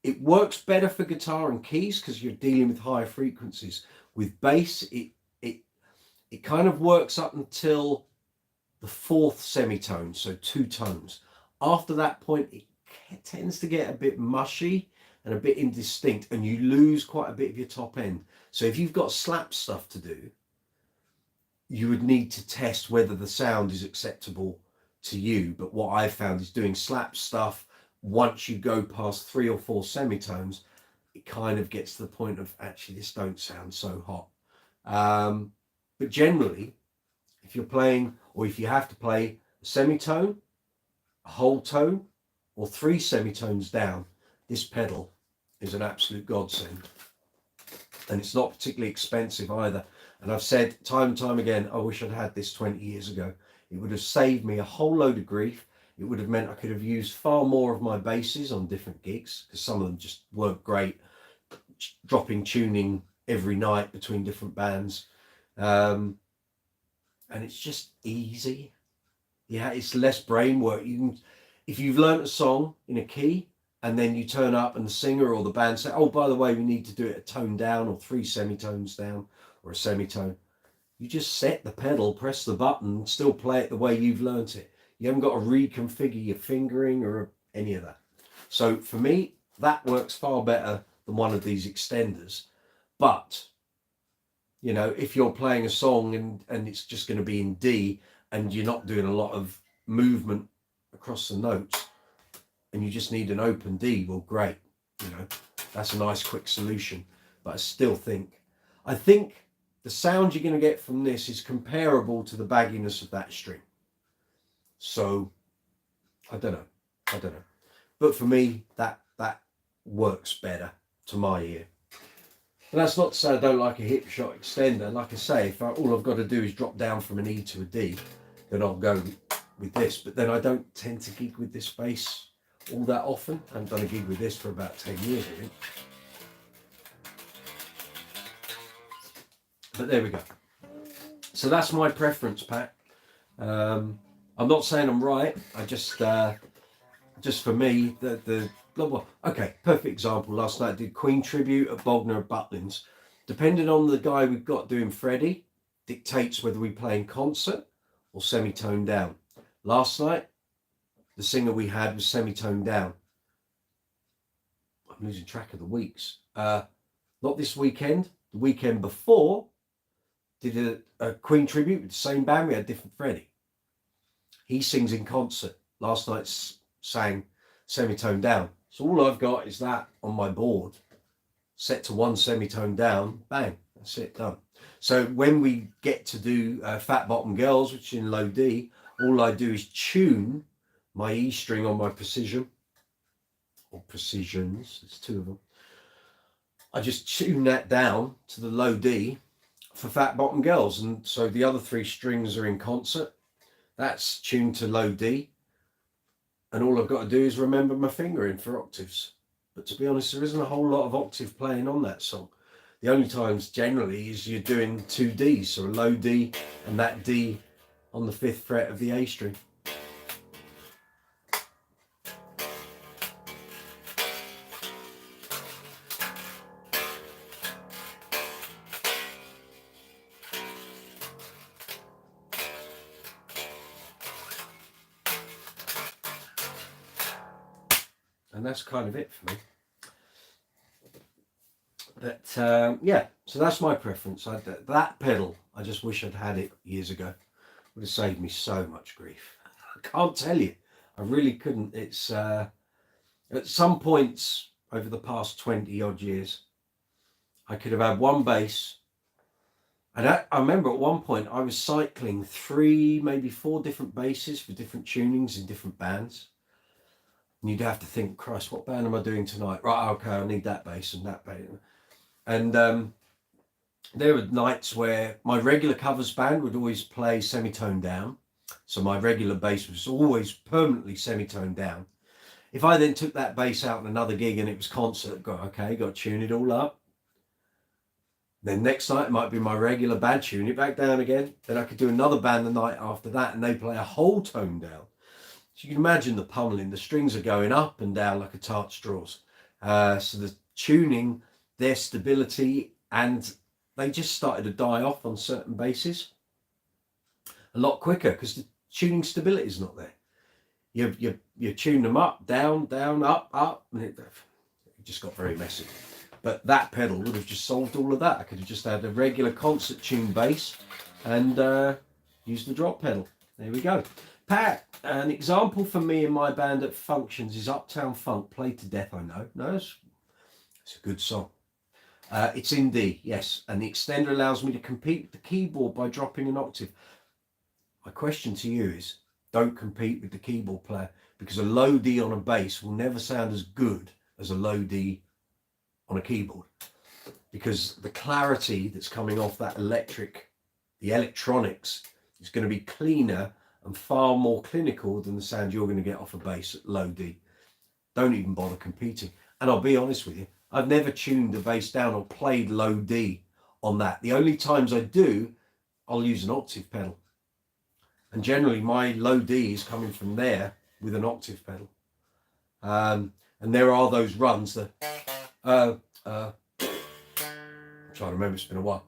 It works better for guitar and keys because you're dealing with higher frequencies. With bass, it kind of works up until the fourth semitone, so 2 tones. After that point, it tends to get a bit mushy and a bit indistinct, and you lose quite a bit of your top end. So if you've got slap stuff to do, you would need to test whether the sound is acceptable to you. But what I've found is doing slap stuff, once you go past 3 or 4 semitones, it kind of gets to the point of, actually, this don't sound so hot. But generally, if you're playing, or if you have to play a semitone, a whole tone, or 3 semitones down, this pedal is an absolute godsend. And it's not particularly expensive either. And I've said time and time again, I wish I'd had this 20 years ago. It would have saved me a whole load of grief. It would have meant I could have used far more of my basses on different gigs, because some of them just weren't great, dropping tuning every night between different bands. And it's just easy. Yeah, it's less brain work. You can, if you've learnt a song in a key and then you turn up and the singer or the band say, oh, by the way, we need to do it a tone down or 3 semitones down or a semitone, you just set the pedal, press the button, still play it the way you've learnt it. You haven't got to reconfigure your fingering or any of that. So for me, that works far better than one of these extenders. But you know, if you're playing a song and it's just going to be in D and you're not doing a lot of movement across the notes and you just need an open D, well, great. You know, that's a nice quick solution. But I think the sound you're going to get from this is comparable to the bagginess of that string. So I don't know. But for me, that works better to my ear. But that's not to say I don't like a hip shot extender. Like I say, if all I've got to do is drop down from an E to a D, then I'll go with this. But then I don't tend to gig with this bass all that often. I haven't done a gig with this for about 10 years, I think. But there we go. So that's my preference, Pat. I'm not saying I'm right. I just for me, well, okay, perfect example. Last night I did Queen tribute at Bognor at Butlins. Depending on the guy we've got doing Freddie, dictates whether we play in concert or semitone down. Last night, the singer we had was semitone down. I'm losing track of the weeks. Not this weekend. The weekend before, did a Queen tribute with the same band. We had different Freddie. He sings in concert. Last night sang semitone down. So all I've got is that on my board, set to 1 semitone down, bang, that's it, done. So when we get to do Fat Bottom Girls, which is in low D, all I do is tune my E string on my precision, or precisions, there's 2 of them. I just tune that down to the low D for Fat Bottom Girls. And so the other 3 strings are in concert. That's tuned to low D. And all I've got to do is remember my fingering for octaves. But to be honest, there isn't a whole lot of octave playing on that song. The only times generally is you're doing 2 Ds, so a low D and that D on the 5th fret of the A string. And that's kind of it for me. But yeah, so that's my preference. That pedal, I just wish I'd had it years ago. It would have saved me so much grief. I can't tell you. I really couldn't. It's at some points over the past 20 odd years, I could have had one bass. And I remember at one point I was cycling 3, maybe 4 different basses for different tunings in different bands. And you'd have to think, Christ, what band am I doing tonight? Right, okay, I need that bass and that bass. And there were nights where my regular covers band would always play semitone down. So my regular bass was always permanently semitone down. If I then took that bass out in another gig and it was concert, got to tune it all up. Then next night it might be my regular band, tune it back down again. Then I could do another band the night after that and they play a whole tone down. So you can imagine the pummeling, the strings are going up and down like a tart straws. So the tuning, their stability, and they just started to die off on certain basses a lot quicker because the tuning stability is not there. You tune them up, down, down, up, and it just got very messy. But that pedal would have just solved all of that. I could have just had a regular concert tune bass and used the drop pedal. There we go. Pat, an example for me and my band at functions is Uptown Funk, Played to Death, I know. No, it's a good song. It's in D, yes, and the extender allows me to compete with the keyboard by dropping an octave. My question to you is, don't compete with the keyboard player, because a low D on a bass will never sound as good as a low D on a keyboard, because the clarity that's coming off that the electronics is going to be cleaner and far more clinical than the sound you're going to get off a bass at low D. Don't even bother competing. And I'll be honest with you, I've never tuned the bass down or played low D on that. The only times I do, I'll use an octave pedal. And generally my low D is coming from there with an octave pedal. And there are those runs that, I'm trying to remember, it's been a while.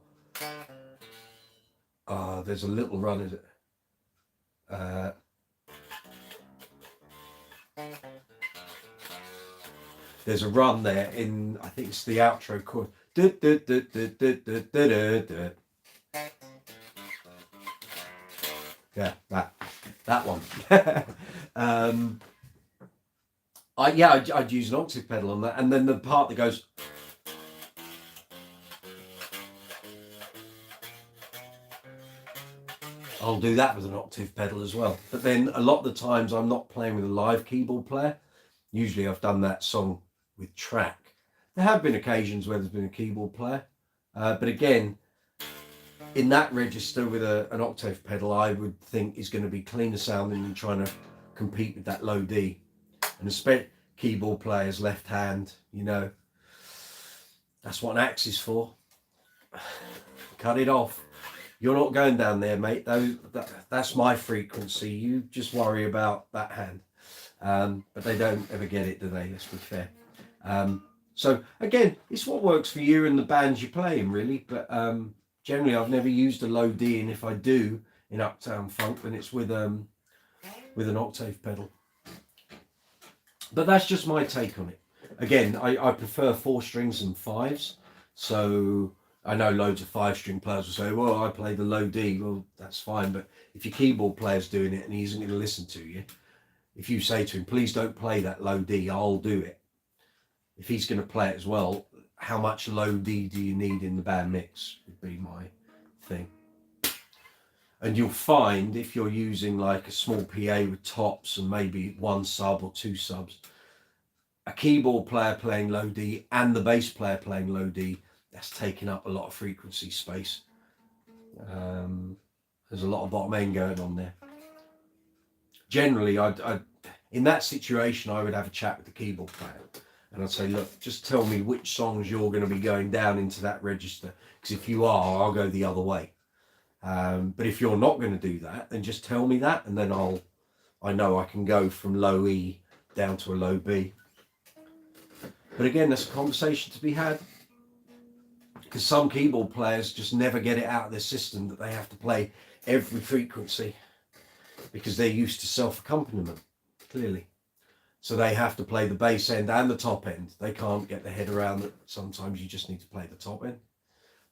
There's a little run, is it? There's a run there in, I think it's the outro chord. Yeah, that one. I'd use an octave pedal on that, and then the part that goes. I'll do that with an octave pedal as well. But then a lot of the times I'm not playing with a live keyboard player. Usually I've done that song with track. There have been occasions where there's been a keyboard player, but again, in that register with an octave pedal, I would think is going to be cleaner sounding than trying to compete with that low D. And especially keyboard players, left hand, that's what an axe is for. Cut it off. You're not going down there, mate. That's my frequency. You just worry about that hand. But they don't ever get it, do they? Let's be fair. So again, it's what works for you and the bands you're playing, really. But generally, I've never used a low D, and if I do in Uptown Funk, then it's with an octave pedal. But that's just my take on it. Again, I prefer 4 strings and 5s. So I know loads of 5-string players will say, well, I play the low D. Well, that's fine. But if your keyboard player's doing it and he isn't going to listen to you, if you say to him, please don't play that low D, I'll do it. If he's going to play it as well, how much low D do you need in the band mix would be my thing. And you'll find if you're using like a small PA with tops and maybe 1 sub or 2 subs, a keyboard player playing low D and the bass player playing low D, that's taking up a lot of frequency space. There's a lot of bottom end going on there. Generally, I'd in that situation, I would have a chat with the keyboard player. And I'd say, look, just tell me which songs you're going to be going down into that register. Because if you are, I'll go the other way. But if you're not going to do that, then just tell me that. And then I know I can go from low E down to a low B. But again, that's a conversation to be had. Because some keyboard players just never get it out of their system that they have to play every frequency. Because they're used to self-accompaniment, clearly. So they have to play the bass end and the top end. They can't get their head around that sometimes you just need to play the top end.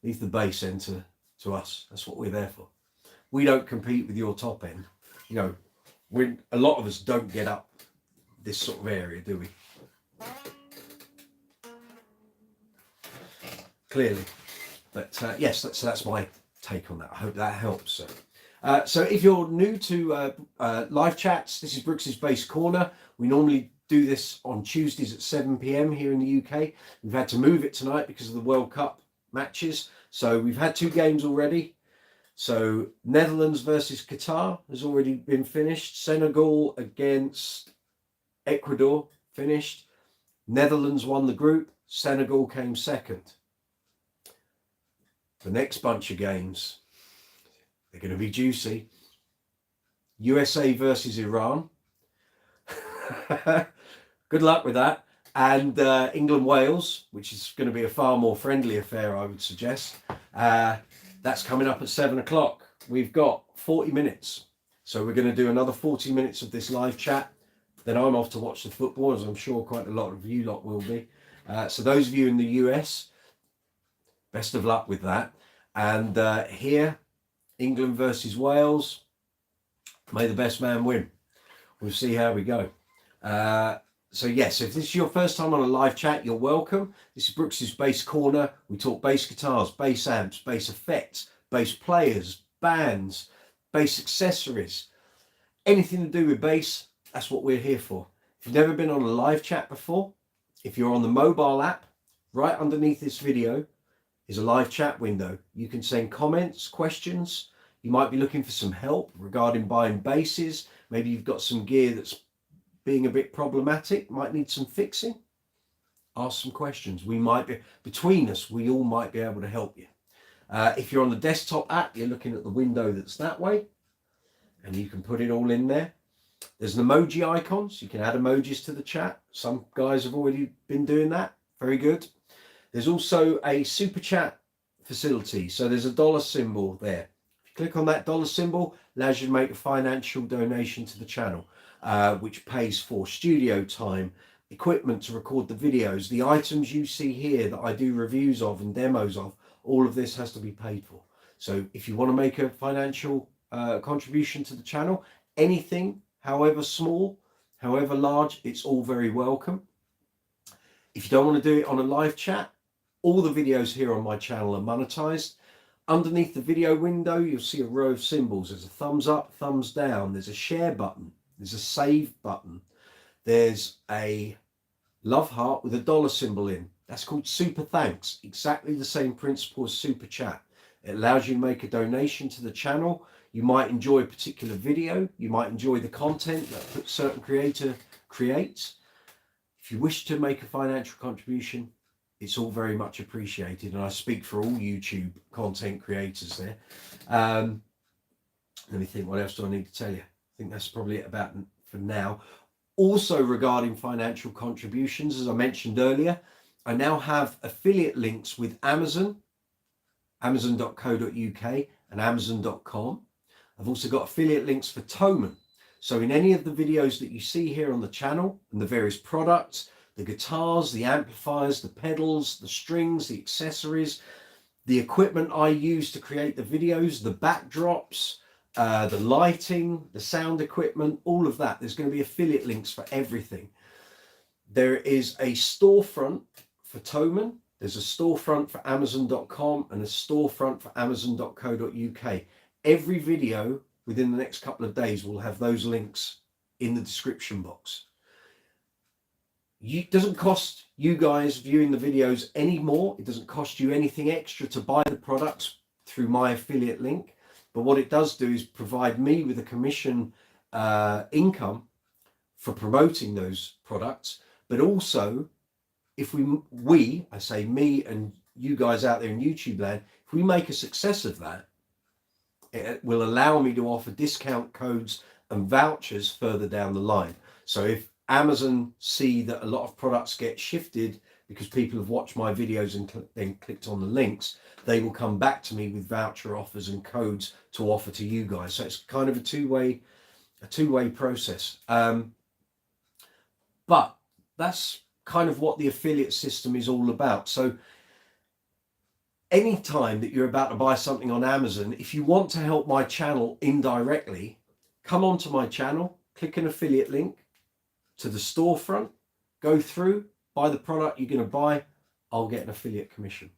Leave the bass end to us. That's what we're there for. We don't compete with your top end. A lot of us don't get up this sort of area, do we? Clearly. But yes, that's my take on that. I hope that helps. So if you're new to live chats, this is Brooks's Base Corner. We normally do this on Tuesdays at 7 p.m. here in the UK. We've had to move it tonight because of the World Cup matches. So we've had 2 games already. So Netherlands versus Qatar has already been finished. Senegal against Ecuador finished. Netherlands won the group. Senegal came second. The next bunch of games, they're going to be juicy. USA versus Iran. Good luck with that. And England-Wales, which is going to be a far more friendly affair, I would suggest. That's coming up at 7 o'clock. We've got 40 minutes. So we're going to do another 40 minutes of this live chat. Then I'm off to watch the football, as I'm sure quite a lot of you lot will be. So those of you in the US, best of luck with that. And here, England versus Wales. May the best man win. We'll see how we go. So yes, if this is your first time on a live chat, you're welcome. This is Brooks's Bass Corner. We talk bass guitars, bass amps, bass effects, bass players, bands, bass accessories, anything to do with bass. That's what we're here for. If you've never been on a live chat before, if you're on the mobile app, right underneath this video is a live chat window. You can send comments, questions. You might be looking for some help regarding buying basses. Maybe you've got some gear that's being a bit problematic, might need some fixing. Ask some questions. We might be, between us, we all might be able to help you. If you're on the desktop app, you're looking at the window that's that way, and you can put it all in there. There's an emoji icons. You can add emojis to the chat. Some guys have already been doing that. Very good. There's also a super chat facility. So there's a dollar symbol there. If you click on that dollar symbol, allows you to make a financial donation to the channel, which pays for studio time, equipment to record the videos, the items you see here that I do reviews of and demos of. All of this has to be paid for. So if you want to make a financial contribution to the channel, anything, however small, however large, it's all very welcome. If you don't want to do it on a live chat, all the videos here on my channel are monetized. Underneath the video window, you'll see a row of symbols. There's a thumbs up, thumbs down. There's a share button. There's a save button. There's a love heart with a dollar symbol in. That's called super thanks. Exactly the same principle as super chat. It allows you to make a donation to the channel. You might enjoy a particular video. You might enjoy the content that a certain creator creates. If you wish to make a financial contribution, it's all very much appreciated. And I speak for all YouTube content creators there. Let me think, what else do I need to tell you? I think that's probably it about for now. Also regarding financial contributions, as I mentioned earlier, I now have affiliate links with Amazon, amazon.co.uk and amazon.com. I've also got affiliate links for Thomann. So in any of the videos that you see here on the channel and the various products, the guitars, the amplifiers, the pedals, the strings, the accessories, the equipment I use to create the videos, the backdrops, the lighting, the sound equipment, all of that. There's going to be affiliate links for everything. There is a storefront for Thomann. There's a storefront for Amazon.com and a storefront for Amazon.co.uk. Every video within the next couple of days will have those links in the description box. It doesn't cost you guys viewing the videos anymore. It doesn't cost you anything extra to buy the products through my affiliate link. But what it does do is provide me with a commission income for promoting those products. But also, if I say me and you guys out there in YouTube land, if we make a success of that, it will allow me to offer discount codes and vouchers further down the line. So if Amazon see that a lot of products get shifted because people have watched my videos and then clicked on the links, they will come back to me with voucher offers and codes to offer to you guys. So it's kind of a two-way process. But that's kind of what the affiliate system is all about. So anytime that you're about to buy something on Amazon, if you want to help my channel indirectly, come onto my channel, click an affiliate link to the storefront, go through, buy the product you're going to buy, I'll get an affiliate commission.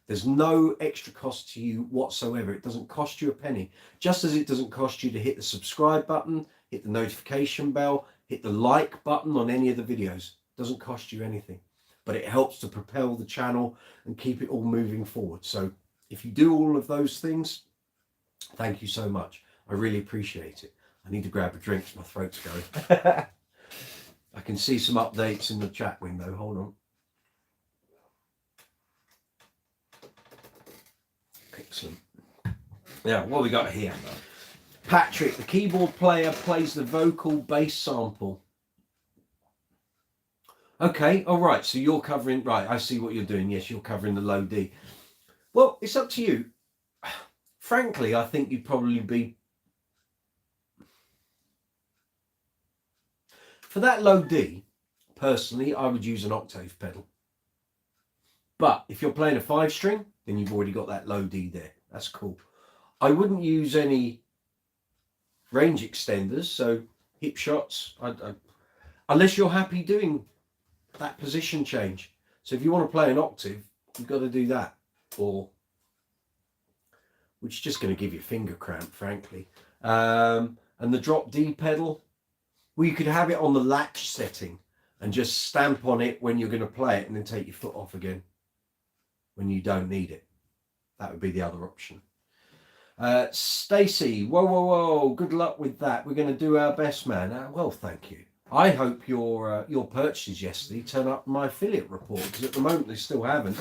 There's no extra cost to you whatsoever. It doesn't cost you a penny, just as it doesn't cost you to hit the subscribe button, hit the notification bell, hit the like button on any of the videos. It doesn't cost you anything, but it helps to propel the channel and keep it all moving forward. So if you do all of those things, thank you so much. I really appreciate it. I need to grab a drink, my throat's going. I can see some updates in the chat window. Hold on. Excellent. Now, what we got here? Patrick, the keyboard player, plays the vocal bass sample. Okay, all right. So you're covering, right, I see what you're doing. Yes, you're covering the low D. Well, it's up to you. Frankly, I think you'd probably be, for that low D, personally, I would use an octave pedal. But if you're playing a 5-string, then you've already got that low D there. That's cool. I wouldn't use any range extenders, so hip shots, unless you're happy doing that position change. So if you want to play an octave, you've got to do that, or which is just going to give you finger cramp, frankly. And the drop D pedal, well, you could have it on the latch setting and just stamp on it when you're going to play it and then take your foot off again when you don't need it. That would be the other option. Stacy, whoa, good luck with that. We're going to do our best, man. Well, thank you. I hope your purchases yesterday turn up my affiliate report, because at the moment they still haven't.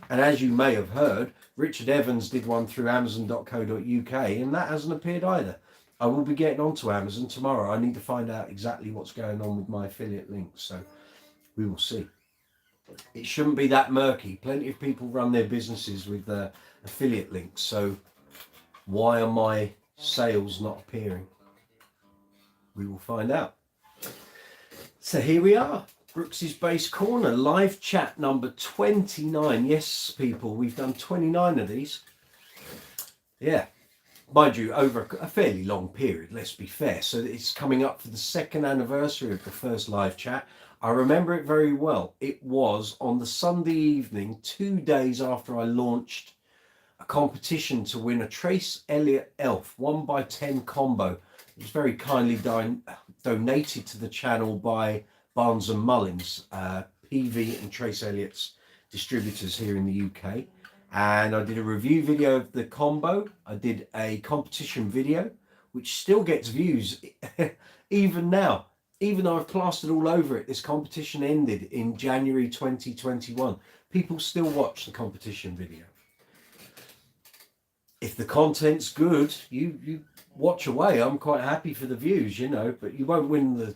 And as you may have heard, Richard Evans did one through Amazon.co.uk, and that hasn't appeared either. I will be getting onto Amazon tomorrow. I need to find out exactly what's going on with my affiliate links, so we will see. It shouldn't be that murky. Plenty of people run their businesses with affiliate links, so why are my sales not appearing? We will find out. So here we are, Brooks's Bass Corner, live chat number 29. Yes, people, we've done 29 of these. Yeah, mind you, over a fairly long period, let's be fair. So it's coming up for the 2nd anniversary of the first live chat. I remember it very well. It was on the Sunday evening, 2 days after I launched a competition to win a Trace Elliott Elf 1x10 combo. It was very kindly donated to the channel by Barnes & Mullins, PV and Trace Elliott's distributors here in the UK. And I did a review video of the combo. I did a competition video, which still gets views even now. Even though I've plastered all over it, this competition ended in January 2021. People still watch the competition video. If the content's good, you watch away. I'm quite happy for the views, you know, but you won't win the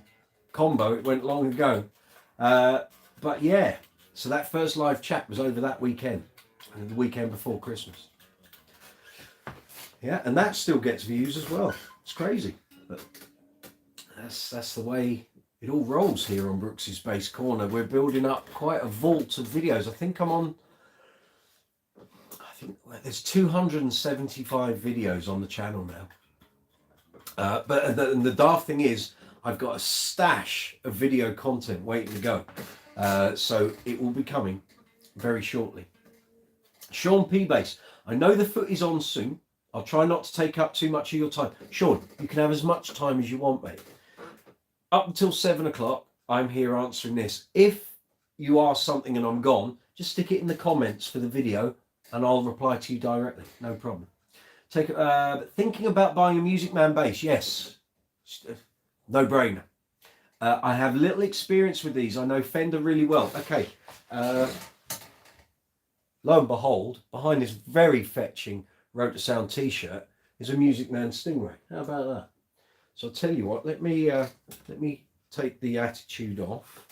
combo. It went long ago. But yeah, so that first live chat was over that weekend, and the weekend before Christmas. Yeah, and that still gets views as well. It's crazy, but that's the way it all rolls here on Brooks's Bass Corner. We're building up quite a vault of videos. I think there's 275 videos on the channel now. But the daft thing is, I've got a stash of video content waiting to go. So it will be coming very shortly. Sean P. Bass, I know the foot is on soon. I'll try not to take up too much of your time. Sean, you can have as much time as you want, mate. Up until 7 o'clock, I'm here answering this. If you ask something and I'm gone, just stick it in the comments for the video and I'll reply to you directly. No problem. Thinking about buying a Music Man bass? Yes. No brainer. I have little experience with these. I know Fender really well. Okay. Lo and behold, behind this very fetching Rotor Sound t-shirt is a Music Man Stingray. How about that? So I'll tell you what, let me take the attitude off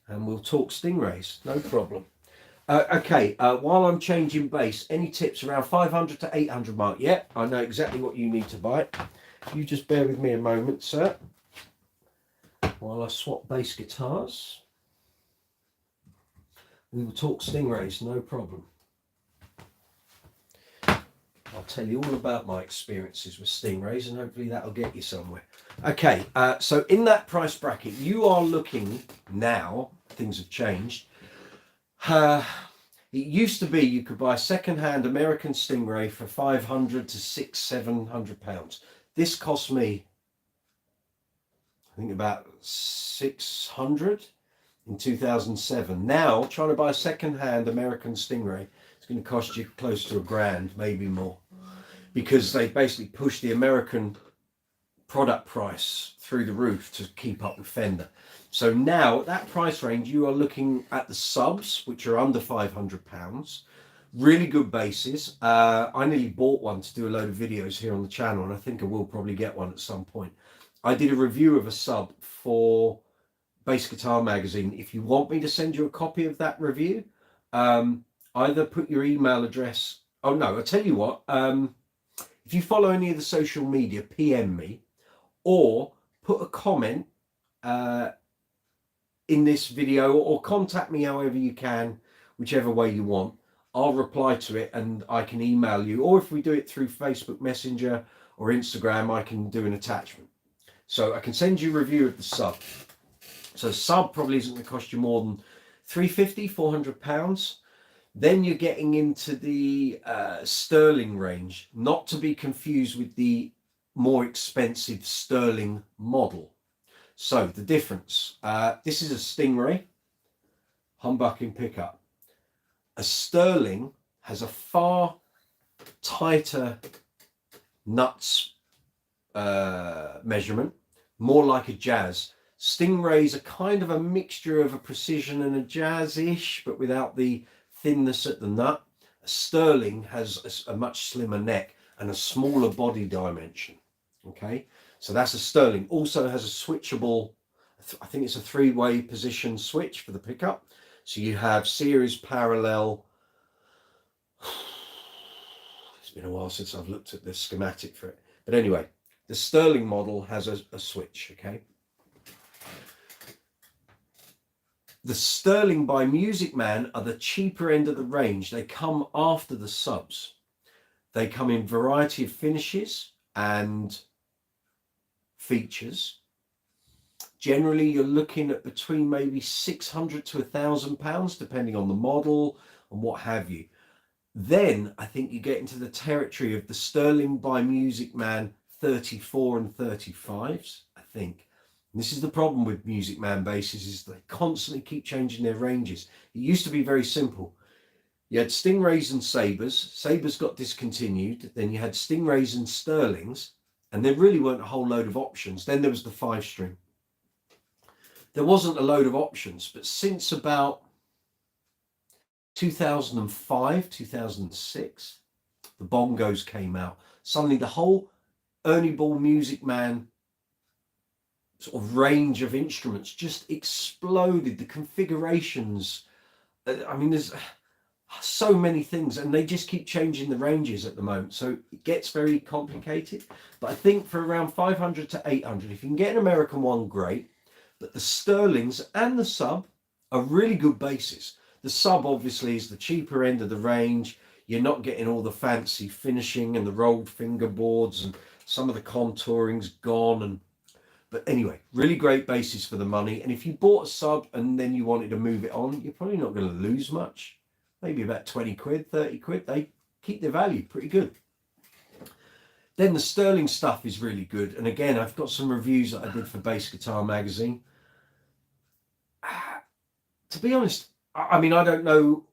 and we'll talk Stingrays, no problem. Okay, while I'm changing bass, any tips around 500 to 800 mark? Yeah, I know exactly what you need to buy. You just bear with me a moment, sir, while I swap bass guitars. We will talk Stingrays, no problem. I'll tell you all about my experiences with Stingrays and hopefully that'll get you somewhere. Okay, so in that price bracket, you are looking now, things have changed. It used to be you could buy a second-hand American Stingray for 500 to £700. This cost me, I think, about 600 in 2007. Now, trying to buy a second-hand American Stingray, it's going to cost you close to £1,000, maybe more, because they basically push the American product price through the roof to keep up with Fender. So now at that price range, you are looking at the subs, which are under £500. Really good basses. I nearly bought one to do a load of videos here on the channel, and I think I will probably get one at some point. I did a review of a sub for Bass Guitar Magazine. If you want me to send you a copy of that review, either put your email address. Oh no, I'll tell you what. If you follow any of the social media, PM me, or put a comment in this video, or contact me however you can, whichever way you want. I'll reply to it and I can email you, or if we do it through Facebook Messenger or Instagram, I can do an attachment. So I can send you a review of the sub. So the sub probably isn't going to cost you more than £350, £400. Then you're getting into the sterling range, not to be confused with the more expensive sterling model. So the difference, this is a Stingray humbucking pickup. A sterling has a far tighter nuts measurement, more like a jazz. Stingrays are kind of a mixture of a precision and a jazz-ish, but without the thinness at the nut. A sterling has a much slimmer neck and a smaller body dimension. Okay, so that's a sterling. Also has a switchable, I think it's a 3-way position switch for the pickup. So you have series, parallel. It's been a while since I've looked at the schematic for it. But anyway, the sterling model has a switch, okay? The Sterling by Music Man are the cheaper end of the range. They come after the subs. They come in variety of finishes and features. Generally, you're looking at between maybe £600 to £1,000, depending on the model and what have you. Then I think you get into the territory of the Sterling by Music Man 34 and 35s, I think. And this is the problem with Music Man basses, is they constantly keep changing their ranges. It used to be very simple. You had Stingrays and Sabres. Sabres got discontinued. Then you had Stingrays and Sterlings, and there really weren't a whole load of options. Then there was the 5-string. There wasn't a load of options, but since about 2005, 2006, the bongos came out. Suddenly the whole Ernie Ball Music Man sort of range of instruments just exploded. The configurations, I mean, there's so many things, and they just keep changing the ranges at the moment, so it gets very complicated. But I think for around 500 to 800, if you can get an American one, great. But the Sterlings and the sub are really good basses. The sub obviously is the cheaper end of the range. You're not getting all the fancy finishing and the rolled fingerboards, and some of the contouring's gone. But anyway, really great basses for the money. And if you bought a sub and then you wanted to move it on, you're probably not going to lose much. Maybe about 20 quid, 30 quid. They keep their value pretty good. Then the Sterling stuff is really good. And again, I've got some reviews that I did for Bass Guitar Magazine. To be honest, I mean, I don't know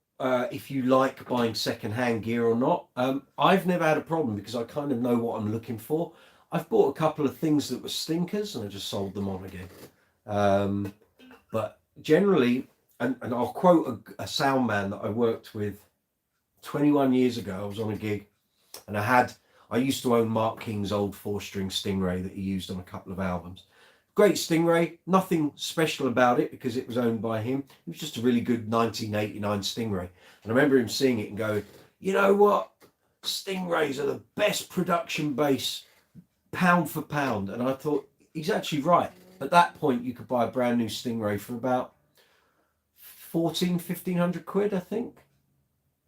if you like buying second-hand gear or not. I've never had a problem because I kind of know what I'm looking for. I've bought a couple of things that were stinkers and I just sold them on again. But generally, and I'll quote a sound man that I worked with 21 years ago. I was on a gig and I used to own Mark King's old 4-string Stingray that he used on a couple of albums. Great Stingray, nothing special about it because it was owned by him. It was just a really good 1989 Stingray. And I remember him seeing it and going, you know what? Stingrays are the best production bass, pound for pound. And I thought, he's actually right. At that point, you could buy a brand new Stingray for about 1,500 quid, I think.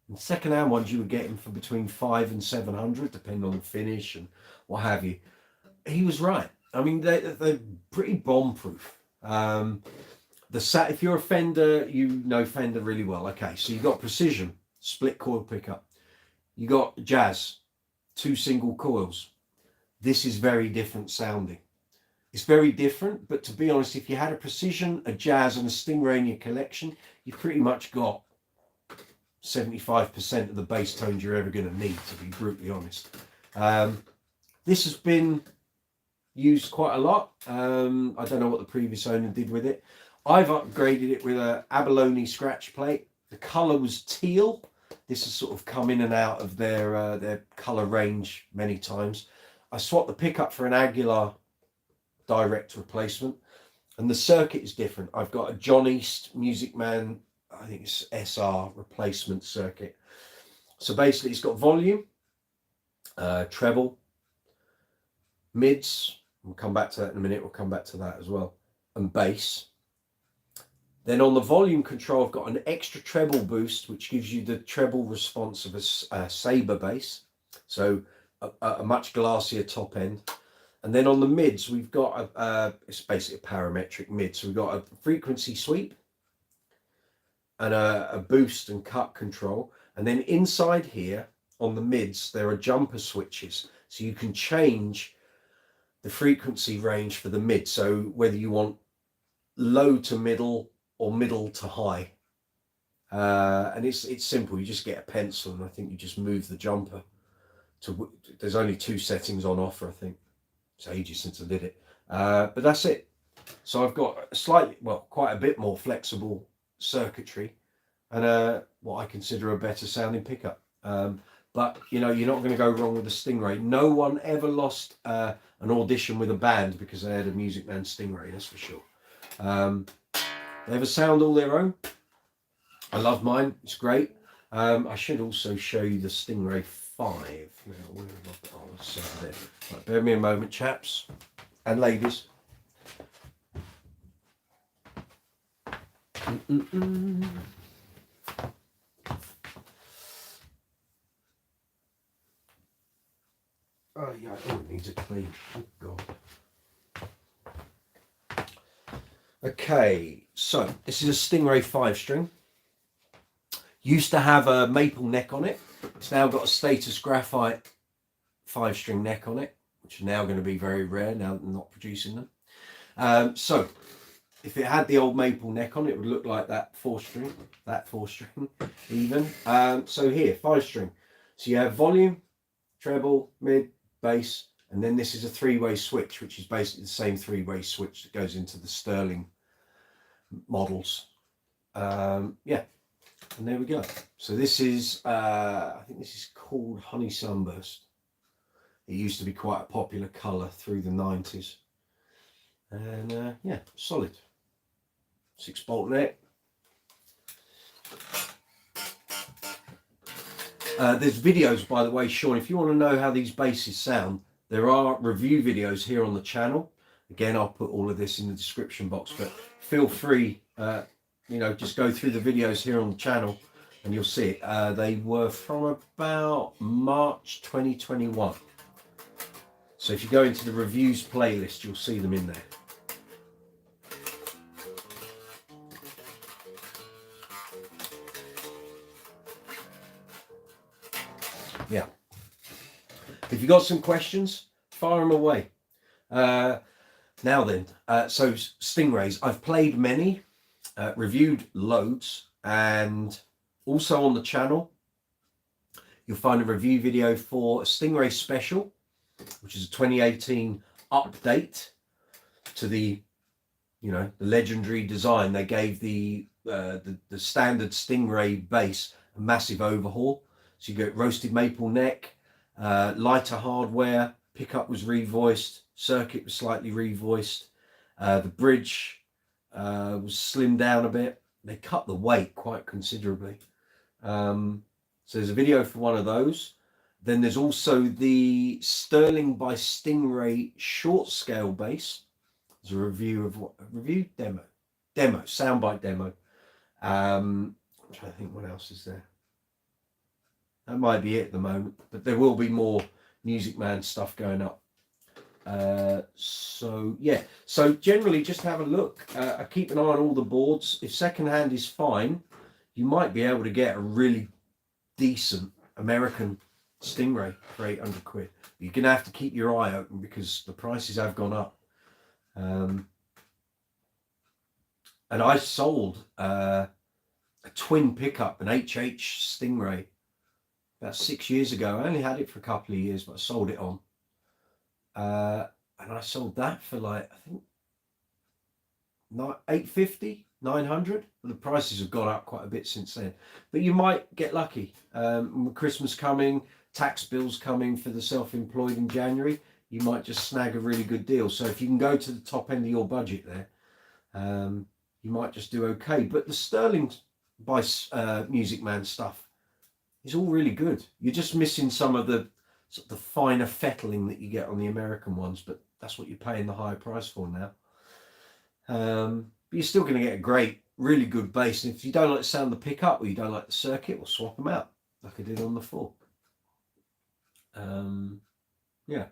And second-hand ones you would get them for between 500 and 700, depending on the finish and what have you. He was right. I mean, they're pretty bomb-proof. If you're a Fender, you know Fender really well. Okay, so you've got precision. split coil pickup. You got Jazz, 2 single coils. This is very different sounding. It's very different, but to be honest, if you had a Precision, a Jazz and a Stingray in your collection, you've pretty much got 75% of the bass tones you're ever going to need, to be brutally honest. This has been used quite a lot. I don't know what the previous owner did with it. I've upgraded it with a abalone scratch plate. The colour was teal. This has sort of come in and out of their colour range many times. I swapped the pickup for an Aguilar direct replacement, and the circuit is different. I've got a John East Music Man, I think it's SR replacement circuit. So basically it's got volume, treble, mids, we'll come back to that in a minute, we'll come back to that as well, and bass. Then on the volume control, I've got an extra treble boost, which gives you the treble response of a Sabre bass, so a much glassier top end. And then on the mids, we've got it's basically a parametric mid, so we've got a frequency sweep and a boost and cut control. And then inside here on the mids, there are jumper switches, so you can change the frequency range for the mid, so whether you want low to middle or middle to high, and it's simple. You just get a pencil and I think you just move the jumper to, there's only 2 settings on offer. I think it's ages since I did it, but that's it. So I've got a slightly, well, quite a bit more flexible circuitry and what I consider a better sounding pickup. But you know, you're not going to go wrong with a Stingray. No one ever lost an audition with a band because they had a Music Man Stingray, that's for sure. They have a sound all their own. I love mine, it's great. I should also show you the Stingray 5. Now, where have I got? Oh, it's over there. Right, bear me a moment, chaps and ladies. Oh yeah, I think it needs a clean. Oh God. Okay, so this is a Stingray 5-string. Used to have a maple neck on it. It's now got a Status Graphite 5-string neck on it, which is now going to be very rare now that I'm not producing them. So if it had the old maple neck on it, it would look like that 4-string, even. So here, 5-string. So you have volume, treble, mid, bass, and then this is a 3-way switch, which is basically the same 3-way switch that goes into the Sterling models. Yeah, and there we go. So this is I think this is called Honey Sunburst. It used to be quite a popular colour through the 90s, and yeah, solid 6-bolt neck. There's videos, by the way, Sean, if you want to know how these basses sound, there are review videos here on the channel. Again, I'll put all of this in the description box, but feel free, you know, just go through the videos here on the channel and you'll see it. They were from about March 2021. So if you go into the reviews playlist, you'll see them in there. Yeah. If you've got some questions, fire them away. Now then, so Stingrays, I've played many, reviewed loads, and also on the channel, you'll find a review video for a Stingray Special, which is a 2018 update to the, you know, the legendary design. They gave the standard Stingray bass a massive overhaul. So you get roasted maple neck, lighter hardware, pickup was revoiced, circuit was slightly revoiced, the bridge was slimmed down a bit. They cut the weight quite considerably. So there's a video for one of those. Then there's also the Sterling by Stingray short scale bass. There's a review of demo, soundbite demo. I'm trying to think what else is there. That might be it at the moment, but there will be more Music Man stuff going up. So yeah, so generally just have a look. I keep an eye on all the boards. If secondhand is fine, you might be able to get a really decent American Stingray for 800 quid. You're going to have to keep your eye open because the prices have gone up. And I sold a twin pickup, an HH Stingray, about 6 years ago. I only had it for a couple of years, but I sold it on. And I sold that for like, I think, $850, $900. The prices have gone up quite a bit since then. But you might get lucky. With Christmas coming, tax bills coming for the self-employed in January, you might just snag a really good deal. So if you can go to the top end of your budget there, you might just do okay. But the Sterling by Music Man stuff is all really good. You're just missing some of the sort of the finer fettling that you get on the American ones, but that's what you're paying the higher price for now. But you're still going to get a great, really good bass. And if you don't like the sound of the pickup or you don't like the circuit, we'll swap them out like I did on the 4. Yeah.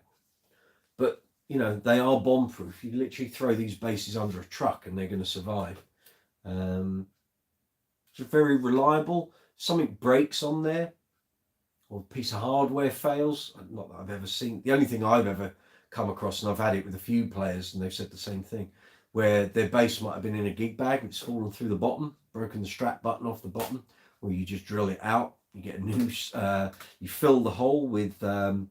But, you know, they are bomb-proof. You literally throw these basses under a truck and they're going to survive. It's very reliable. Something breaks on there, or a piece of hardware fails. Not that I've ever seen. The only thing I've ever come across, and I've had it with a few players, and they've said the same thing, where their bass might have been in a gig bag, it's fallen through the bottom, broken the strap button off the bottom, or you just drill it out. You get a new, you fill the hole with, you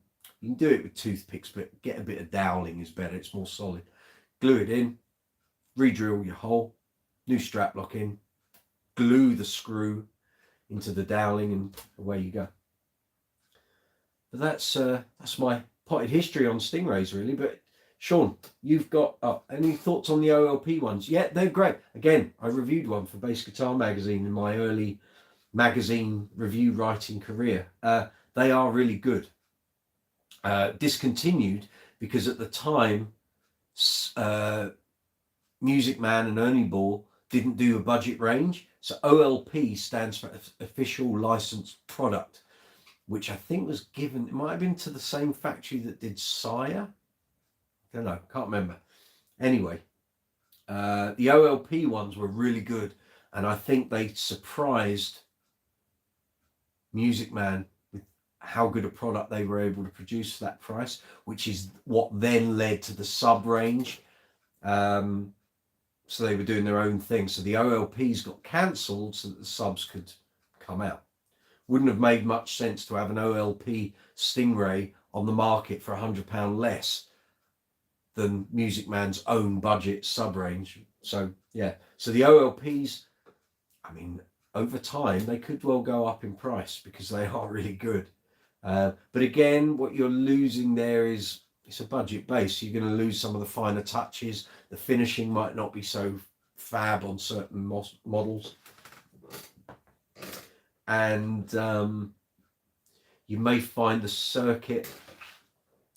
can do it with toothpicks, but get a bit of doweling is better. It's more solid. Glue it in, re-drill your hole, new strap lock in, glue the screw into the doweling, and away you go. But that's my potted history on Stingrays, really. But Sean, you've got any thoughts on the OLP ones? Yeah, they're great. Again, I reviewed one for Bass Guitar Magazine in my early magazine review writing career. They are really good. Discontinued because at the time, Music Man and Ernie Ball didn't do a budget range. So OLP stands for Official Licensed Product, which I think was given, it might have been to the same factory that did Sire. I don't know, can't remember. Anyway, the OLP ones were really good, and I think they surprised Music Man with how good a product they were able to produce for that price, which is what then led to the sub range. So they were doing their own thing. So the OLPs got cancelled so that the subs could come out. Wouldn't have made much sense to have an OLP Stingray on the market for £100 less than Music Man's own budget sub range. So yeah, so the OLPs, I mean, over time they could well go up in price because they are really good. But again, what you're losing there is it's a budget bass. You're going to lose some of the finer touches. The finishing might not be so fab on certain models. And you may find the circuit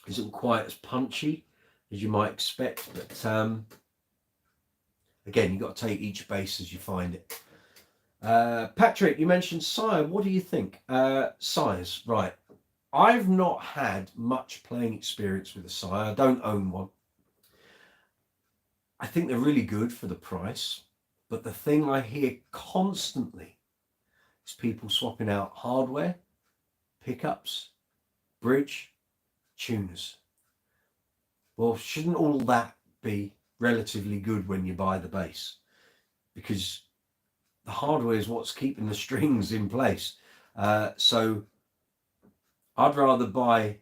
isn't quite as punchy as you might expect. But again, you've got to take each bass as you find it. Patrick, you mentioned Sire. What do you think? Sires, right. I've not had much playing experience with a Sire. I don't own one. I think they're really good for the price. But the thing I hear constantly is people swapping out hardware, pickups, bridge, tuners. Well, shouldn't all that be relatively good when you buy the bass? Because the hardware is what's keeping the strings in place. So I'd rather buy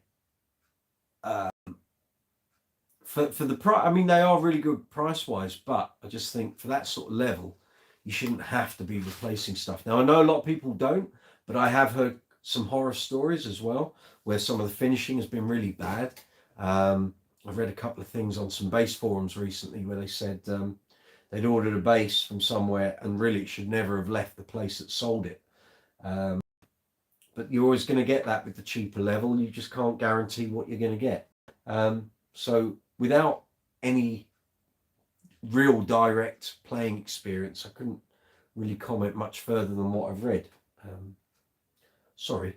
for the price. I mean, they are really good price wise, but I just think for that sort of level, you shouldn't have to be replacing stuff. Now, I know a lot of people don't, but I have heard some horror stories as well, where some of the finishing has been really bad. I've read a couple of things on some bass forums recently where they said they'd ordered a bass from somewhere and really it should never have left the place that sold it. But you're always going to get that with the cheaper level. You just can't guarantee what you're going to get. So without any real direct playing experience, I couldn't really comment much further than what I've read. Sorry.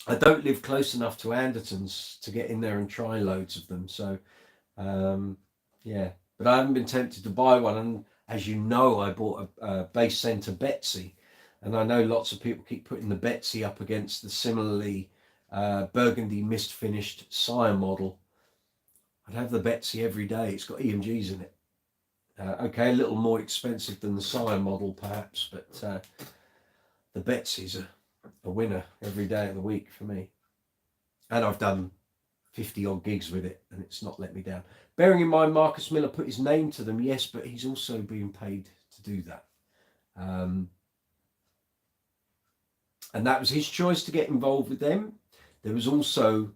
I don't live close enough to Andertons to get in there and try loads of them. So yeah, but I haven't been tempted to buy one. And as you know, I bought a Bass Center Betsy, And I know lots of people keep putting the Betsy up against the similarly burgundy mist finished Sire model. I'd have the Betsy every day. It's got EMGs in it. Okay, a little more expensive than the Sire model perhaps, but the Betsy's a winner every day of the week for me. And I've done 50 odd gigs with it and it's not let me down. Bearing in mind Marcus Miller put his name to them, yes, but he's also being paid to do that. And that was his choice to get involved with them. There was also,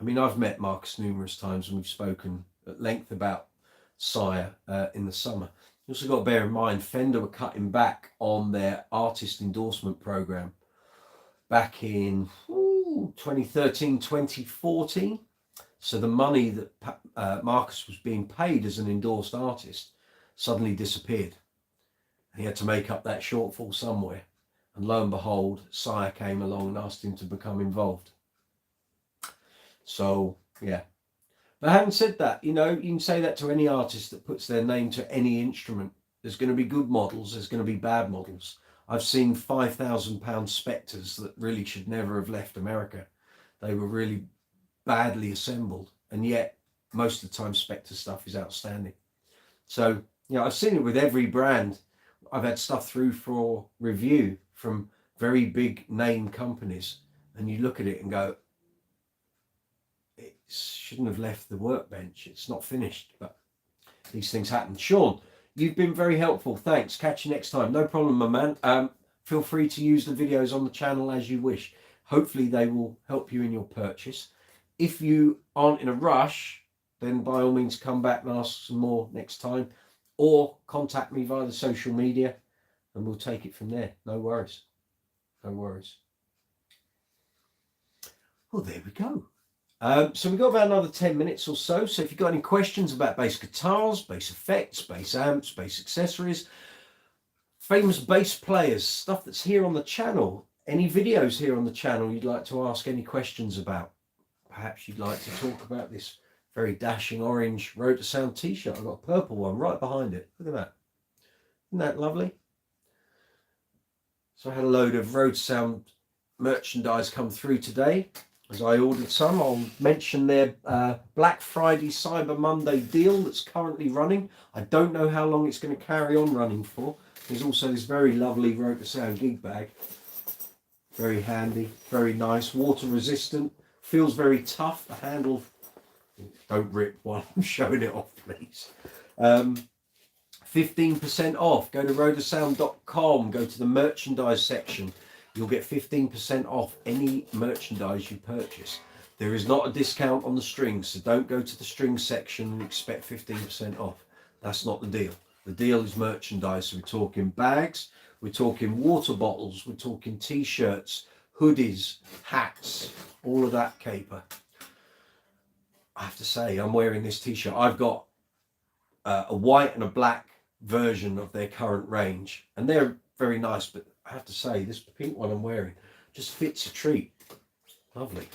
I mean, I've met Marcus numerous times and we've spoken at length about Sire in the summer. You also got to bear in mind Fender were cutting back on their artist endorsement program back in 2013, 2014. So the money that Marcus was being paid as an endorsed artist suddenly disappeared. He had to make up that shortfall somewhere. And lo and behold, Sire came along and asked him to become involved. So, yeah. But having said that, you know, you can say that to any artist that puts their name to any instrument. There's going to be good models, there's going to be bad models. I've seen £5,000 Spectres that really should never have left America. They were really badly assembled, and yet most of the time Spectre stuff is outstanding. So, you know, I've seen it with every brand. I've had stuff through for review from very big name companies, and you look at it and go, it shouldn't have left the workbench. It's not finished, but these things happen. Sean, you've been very helpful. Thanks. Catch you next time. No problem, my man. Feel free to use the videos on the channel as you wish. Hopefully they will help you in your purchase. If you aren't in a rush, then by all means come back and ask some more next time, or contact me via the social media and we'll take it from there. No worries. No worries. Well, there we go. So we've got about another 10 minutes or so. So if you've got any questions about bass guitars, bass effects, bass amps, bass accessories, famous bass players, stuff that's here on the channel, any videos here on the channel you'd like to ask any questions about, perhaps you'd like to talk about this very dashing orange Road to Sound t-shirt. I've got a purple one right behind it. Look at that. Isn't that lovely? So I had a load of Road to Sound merchandise come through today. As I ordered some, I'll mention their Black Friday Cyber Monday deal that's currently running. I don't know how long it's going to carry on running for. There's also this very lovely Road to Sound gig bag. Very handy, very nice, water resistant, feels very tough. The handle, don't rip while I'm showing it off, please. 15% off. Go to roadtosound.com, go to the merchandise section. You'll get 15% off any merchandise you purchase. There is not a discount on the strings, so don't go to the strings section and expect 15% off. That's not the deal. The deal is merchandise. So we're talking bags, we're talking water bottles, we're talking t-shirts, hoodies, hats, all of that caper. I have to say, I'm wearing this t-shirt. I've got a white and a black version of their current range, and they're very nice, but I have to say this pink one I'm wearing just fits a treat. Lovely.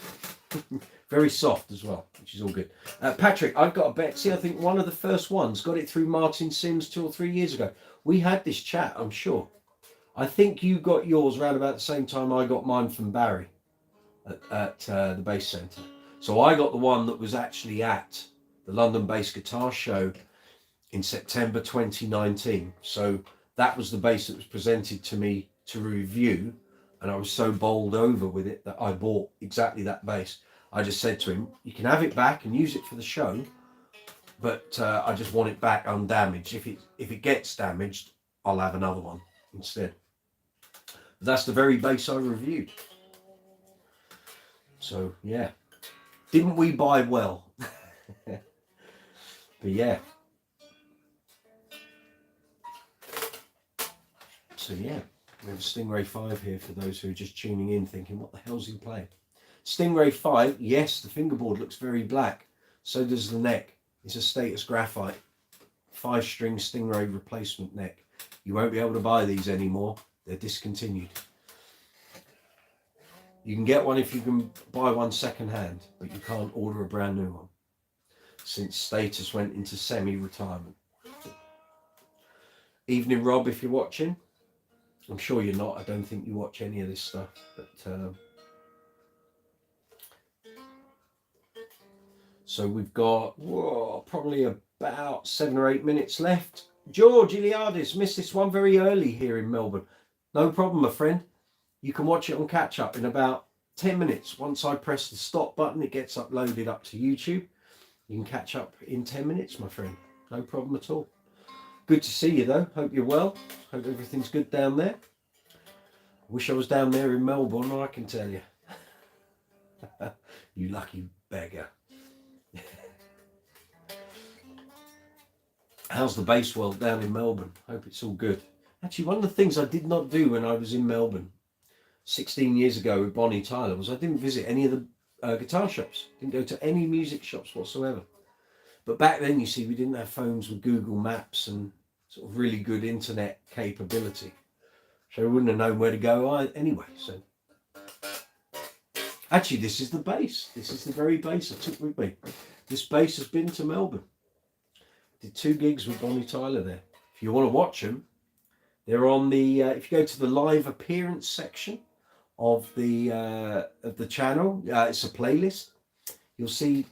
Very soft as well, which is all good. Patrick, I've got a Betsy. I think one of the first ones. Got it through Martin Sims 2 or 3 years ago. We had this chat, I'm sure. I think you got yours around about the same time I got mine from Barry at the Bass Centre. So I got the one that was actually at the London Bass Guitar Show in September 2019. So that was the bass that was presented to me to review, and I was so bowled over with it that I bought exactly that bass. I just said to him, you can have it back and use it for the show, but I just want it back undamaged. If it gets damaged, I'll have another one instead. That's the very bass I reviewed. So yeah, didn't we buy well? But yeah. So yeah, we have a Stingray 5 here for those who are just tuning in thinking, what the hell's he playing? Stingray 5, yes, the fingerboard looks very black. So does the neck. It's a Status Graphite 5-string Stingray replacement neck. You won't be able to buy these anymore. They're discontinued. You can get one if you can buy one second hand, but you can't order a brand new one since Status went into semi-retirement. Evening, Rob, if you're watching. I'm sure you're not. I don't think you watch any of this stuff. But so we've got probably about 7 or 8 minutes left. George Iliadis missed this one very early here in Melbourne. No problem, my friend. You can watch it on catch up in about 10 minutes. Once I press the stop button, it gets uploaded up to YouTube. You can catch up in 10 minutes, my friend. No problem at all. Good to see you, though. Hope you're well. Hope everything's good down there. Wish I was down there in Melbourne, I can tell you. You lucky beggar. How's the bass world down in Melbourne? Hope it's all good. Actually, one of the things I did not do when I was in Melbourne 16 years ago with Bonnie Tyler was I didn't visit any of the guitar shops. Didn't go to any music shops whatsoever. But back then, you see, we didn't have phones with Google Maps and sort of really good internet capability. So I wouldn't have known where to go anyway. So actually, this is the bass. This is the very bass I took with me. This bass has been to Melbourne. Did 2 gigs with Bonnie Tyler there. If you want to watch them, they're on the. If you go to the live appearance section of the channel, it's a playlist. You'll see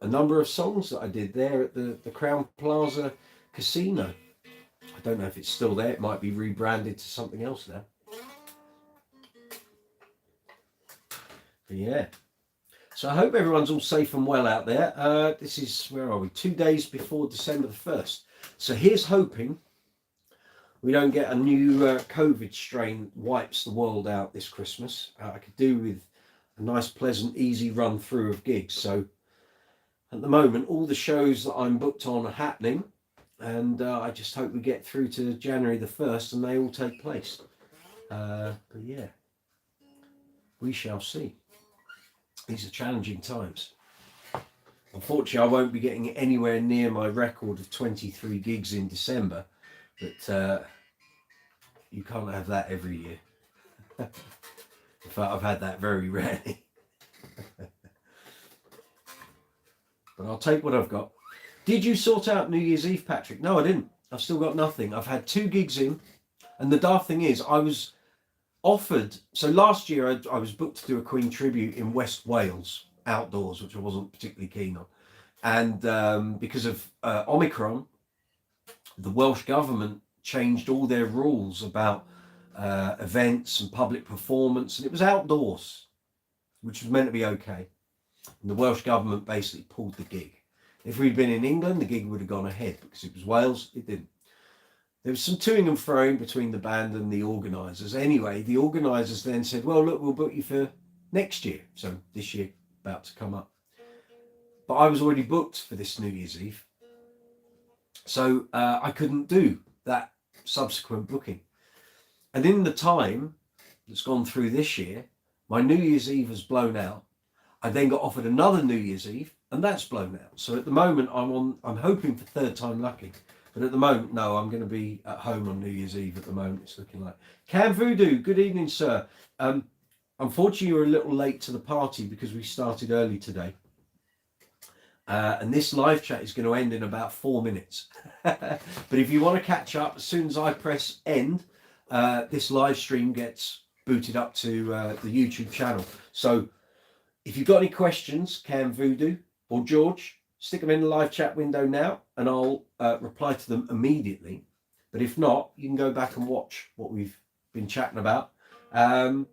a number of songs that I did there at the Crown Plaza Casino. I don't know if it's still there. It might be rebranded to something else now. But yeah. So I hope everyone's all safe and well out there. This is, where are we? 2 days before December the 1st. So here's hoping we don't get a new COVID strain wipes the world out this Christmas. I could do with a nice, pleasant, easy run through of gigs. So at the moment, all the shows that I'm booked on are happening. And I just hope we get through to January the 1st and they all take place. But yeah, we shall see. These are challenging times. Unfortunately, I won't be getting anywhere near my record of 23 gigs in December. But you can't have that every year. In fact, I've had that very rarely. But I'll take what I've got. Did you sort out New Year's Eve, Patrick? No, I didn't. I've still got nothing. I've had 2 gigs in. And the daft thing is, I was offered... So last year, I was booked to do a Queen tribute in West Wales, outdoors, which I wasn't particularly keen on. And because of Omicron, the Welsh government changed all their rules about events and public performance. And it was outdoors, which was meant to be okay. And the Welsh government basically pulled the gig. If we'd been in England, the gig would have gone ahead because it was Wales. It didn't. There was some toing and froing between the band and the organisers. Anyway, the organisers then said, well, look, we'll book you for next year. So this year about to come up. But I was already booked for this New Year's Eve. So I couldn't do that subsequent booking. And in the time that's gone through this year, my New Year's Eve has blown out. I then got offered another New Year's Eve, and that's blown out. So at the moment, I'm hoping for third time lucky. But at the moment, no, I'm going to be at home on New Year's Eve at the moment, it's looking like. Cam Voodoo, good evening, sir. Unfortunately, you were a little late to the party because we started early today. And this live chat is going to end in about 4 minutes. But if you want to catch up, as soon as I press end, this live stream gets booted up to the YouTube channel. So if you've got any questions, Cam Voodoo or George, stick them in the live chat window now and I'll reply to them immediately. But if not, you can go back and watch what we've been chatting about in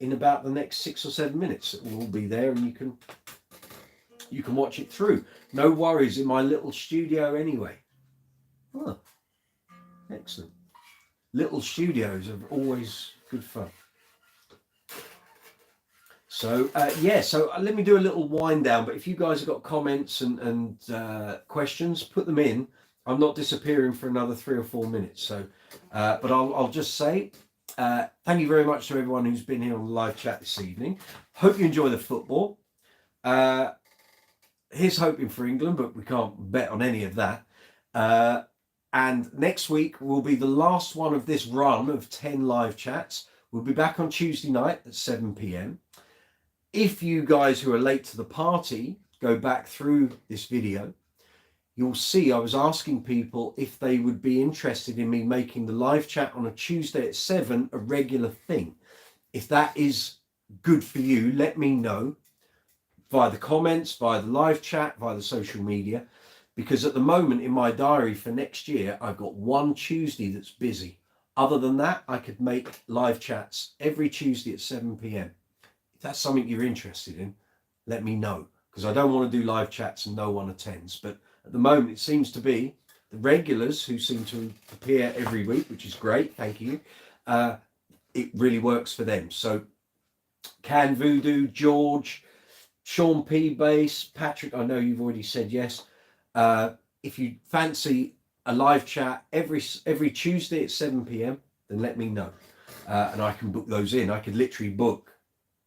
about the next 6 or 7 minutes. It will all be there and you can watch it through. No worries in my little studio anyway. Oh, excellent. Little studios are always good fun. So, so let me do a little wind down. But if you guys have got comments and questions, put them in. I'm not disappearing for another 3 or 4 minutes. So, but I'll just say thank you very much to everyone who's been here on the live chat this evening. Hope you enjoy the football. Here's hoping for England, but we can't bet on any of that. And next week will be the last one of this run of 10 live chats. We'll be back on Tuesday night at 7 p.m. If you guys who are late to the party go back through this video, you'll see I was asking people if they would be interested in me making the live chat on a Tuesday at 7 a regular thing. If that is good for you, let me know via the comments, via the live chat, via the social media, because at the moment in my diary for next year, I've got one Tuesday that's busy. Other than that, I could make live chats every Tuesday at 7 p.m. If that's something you're interested in, let me know, because I don't want to do live chats and no one attends. But at the moment, it seems to be the regulars who seem to appear every week, which is great. Thank you. It really works for them. So Can Voodoo, George, Sean P. Base, Patrick, I know you've already said yes. If you fancy a live chat every Tuesday at 7 p.m, then let me know. And I can book those in. I could literally book,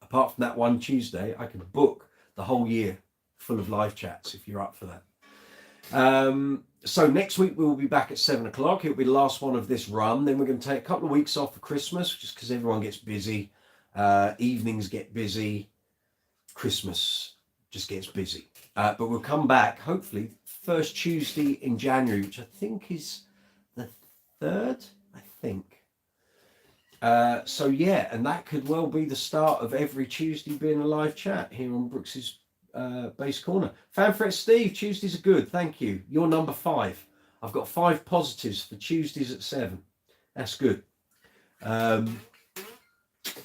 apart from that one Tuesday, I could book the whole year full of live chats if you're up for that. So next week we'll be back at 7 o'clock. It'll be the last one of this run. Then we're going to take a couple of weeks off for Christmas, just because everyone gets busy. Evenings get busy. Christmas just gets busy. But we'll come back, hopefully, first Tuesday in January, which I think is the 3rd, I think. So yeah, and that could well be the start of every Tuesday being a live chat here on Brooks's Base Corner. Fanfret Steve, Tuesdays are good, thank you. You're number 5. I've got 5 positives for Tuesdays at 7. That's good. Cam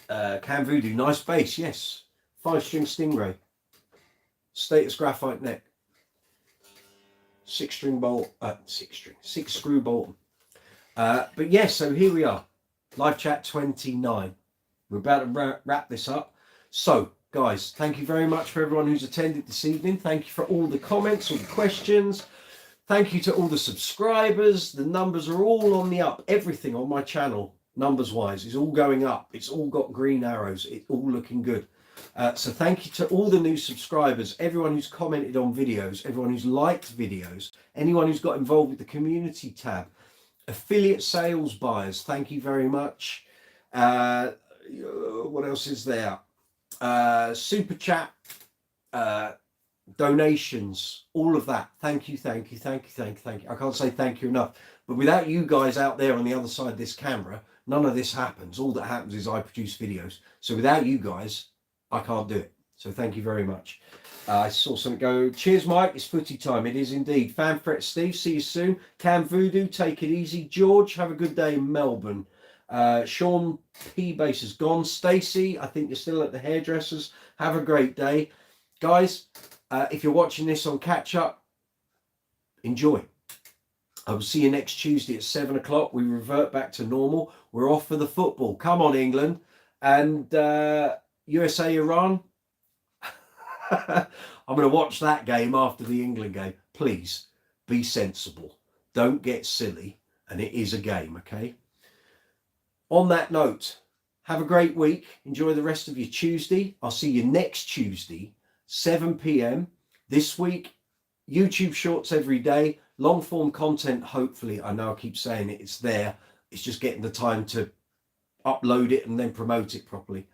Voodoo, nice bass, yes. 5-string Stingray. Status graphite neck. 6-string bolt, 6-screw bolt. But yes, so here we are. Live chat 29. We're about to wrap this up. So, guys, thank you very much for everyone who's attended this evening. Thank you for all the comments, all the questions. Thank you to all the subscribers. The numbers are all on the up. Everything on my channel, numbers-wise, is all going up. It's all got green arrows. It's all looking good. So thank you to all the new subscribers, everyone who's commented on videos, everyone who's liked videos, anyone who's got involved with the community tab, affiliate sales buyers, thank you very much. What else is there? Super chat, donations, all of that. Thank you, thank you, thank you, thank you, thank you. I can't say thank you enough. But without you guys out there on the other side of this camera, none of this happens. All that happens is I produce videos. So without you guys, I can't do it. So thank you very much. I saw something go, cheers Mike, it's footy time. It is indeed. Fanfret Steve, see you soon. Cam Voodoo, take it easy. George, have a good day in Melbourne. Sean P. Base is gone. Stacey, I think you're still at the hairdressers. Have a great day. Guys, if you're watching this on catch up, enjoy. I will see you next Tuesday at 7 o'clock. We revert back to normal. We're off for the football. Come on, England. And USA Iran. I'm going to watch that game after the England game. Please be sensible. Don't get silly. And it is a game, okay? On that note, have a great week. Enjoy the rest of your Tuesday. I'll see you next Tuesday, 7 p.m. This week, YouTube shorts every day. Long form content, hopefully. I know I keep saying it. It's there. It's just getting the time to upload it and then promote it properly.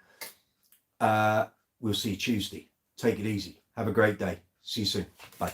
We'll see you Tuesday. Take it easy. Have a great day. See you soon. Bye.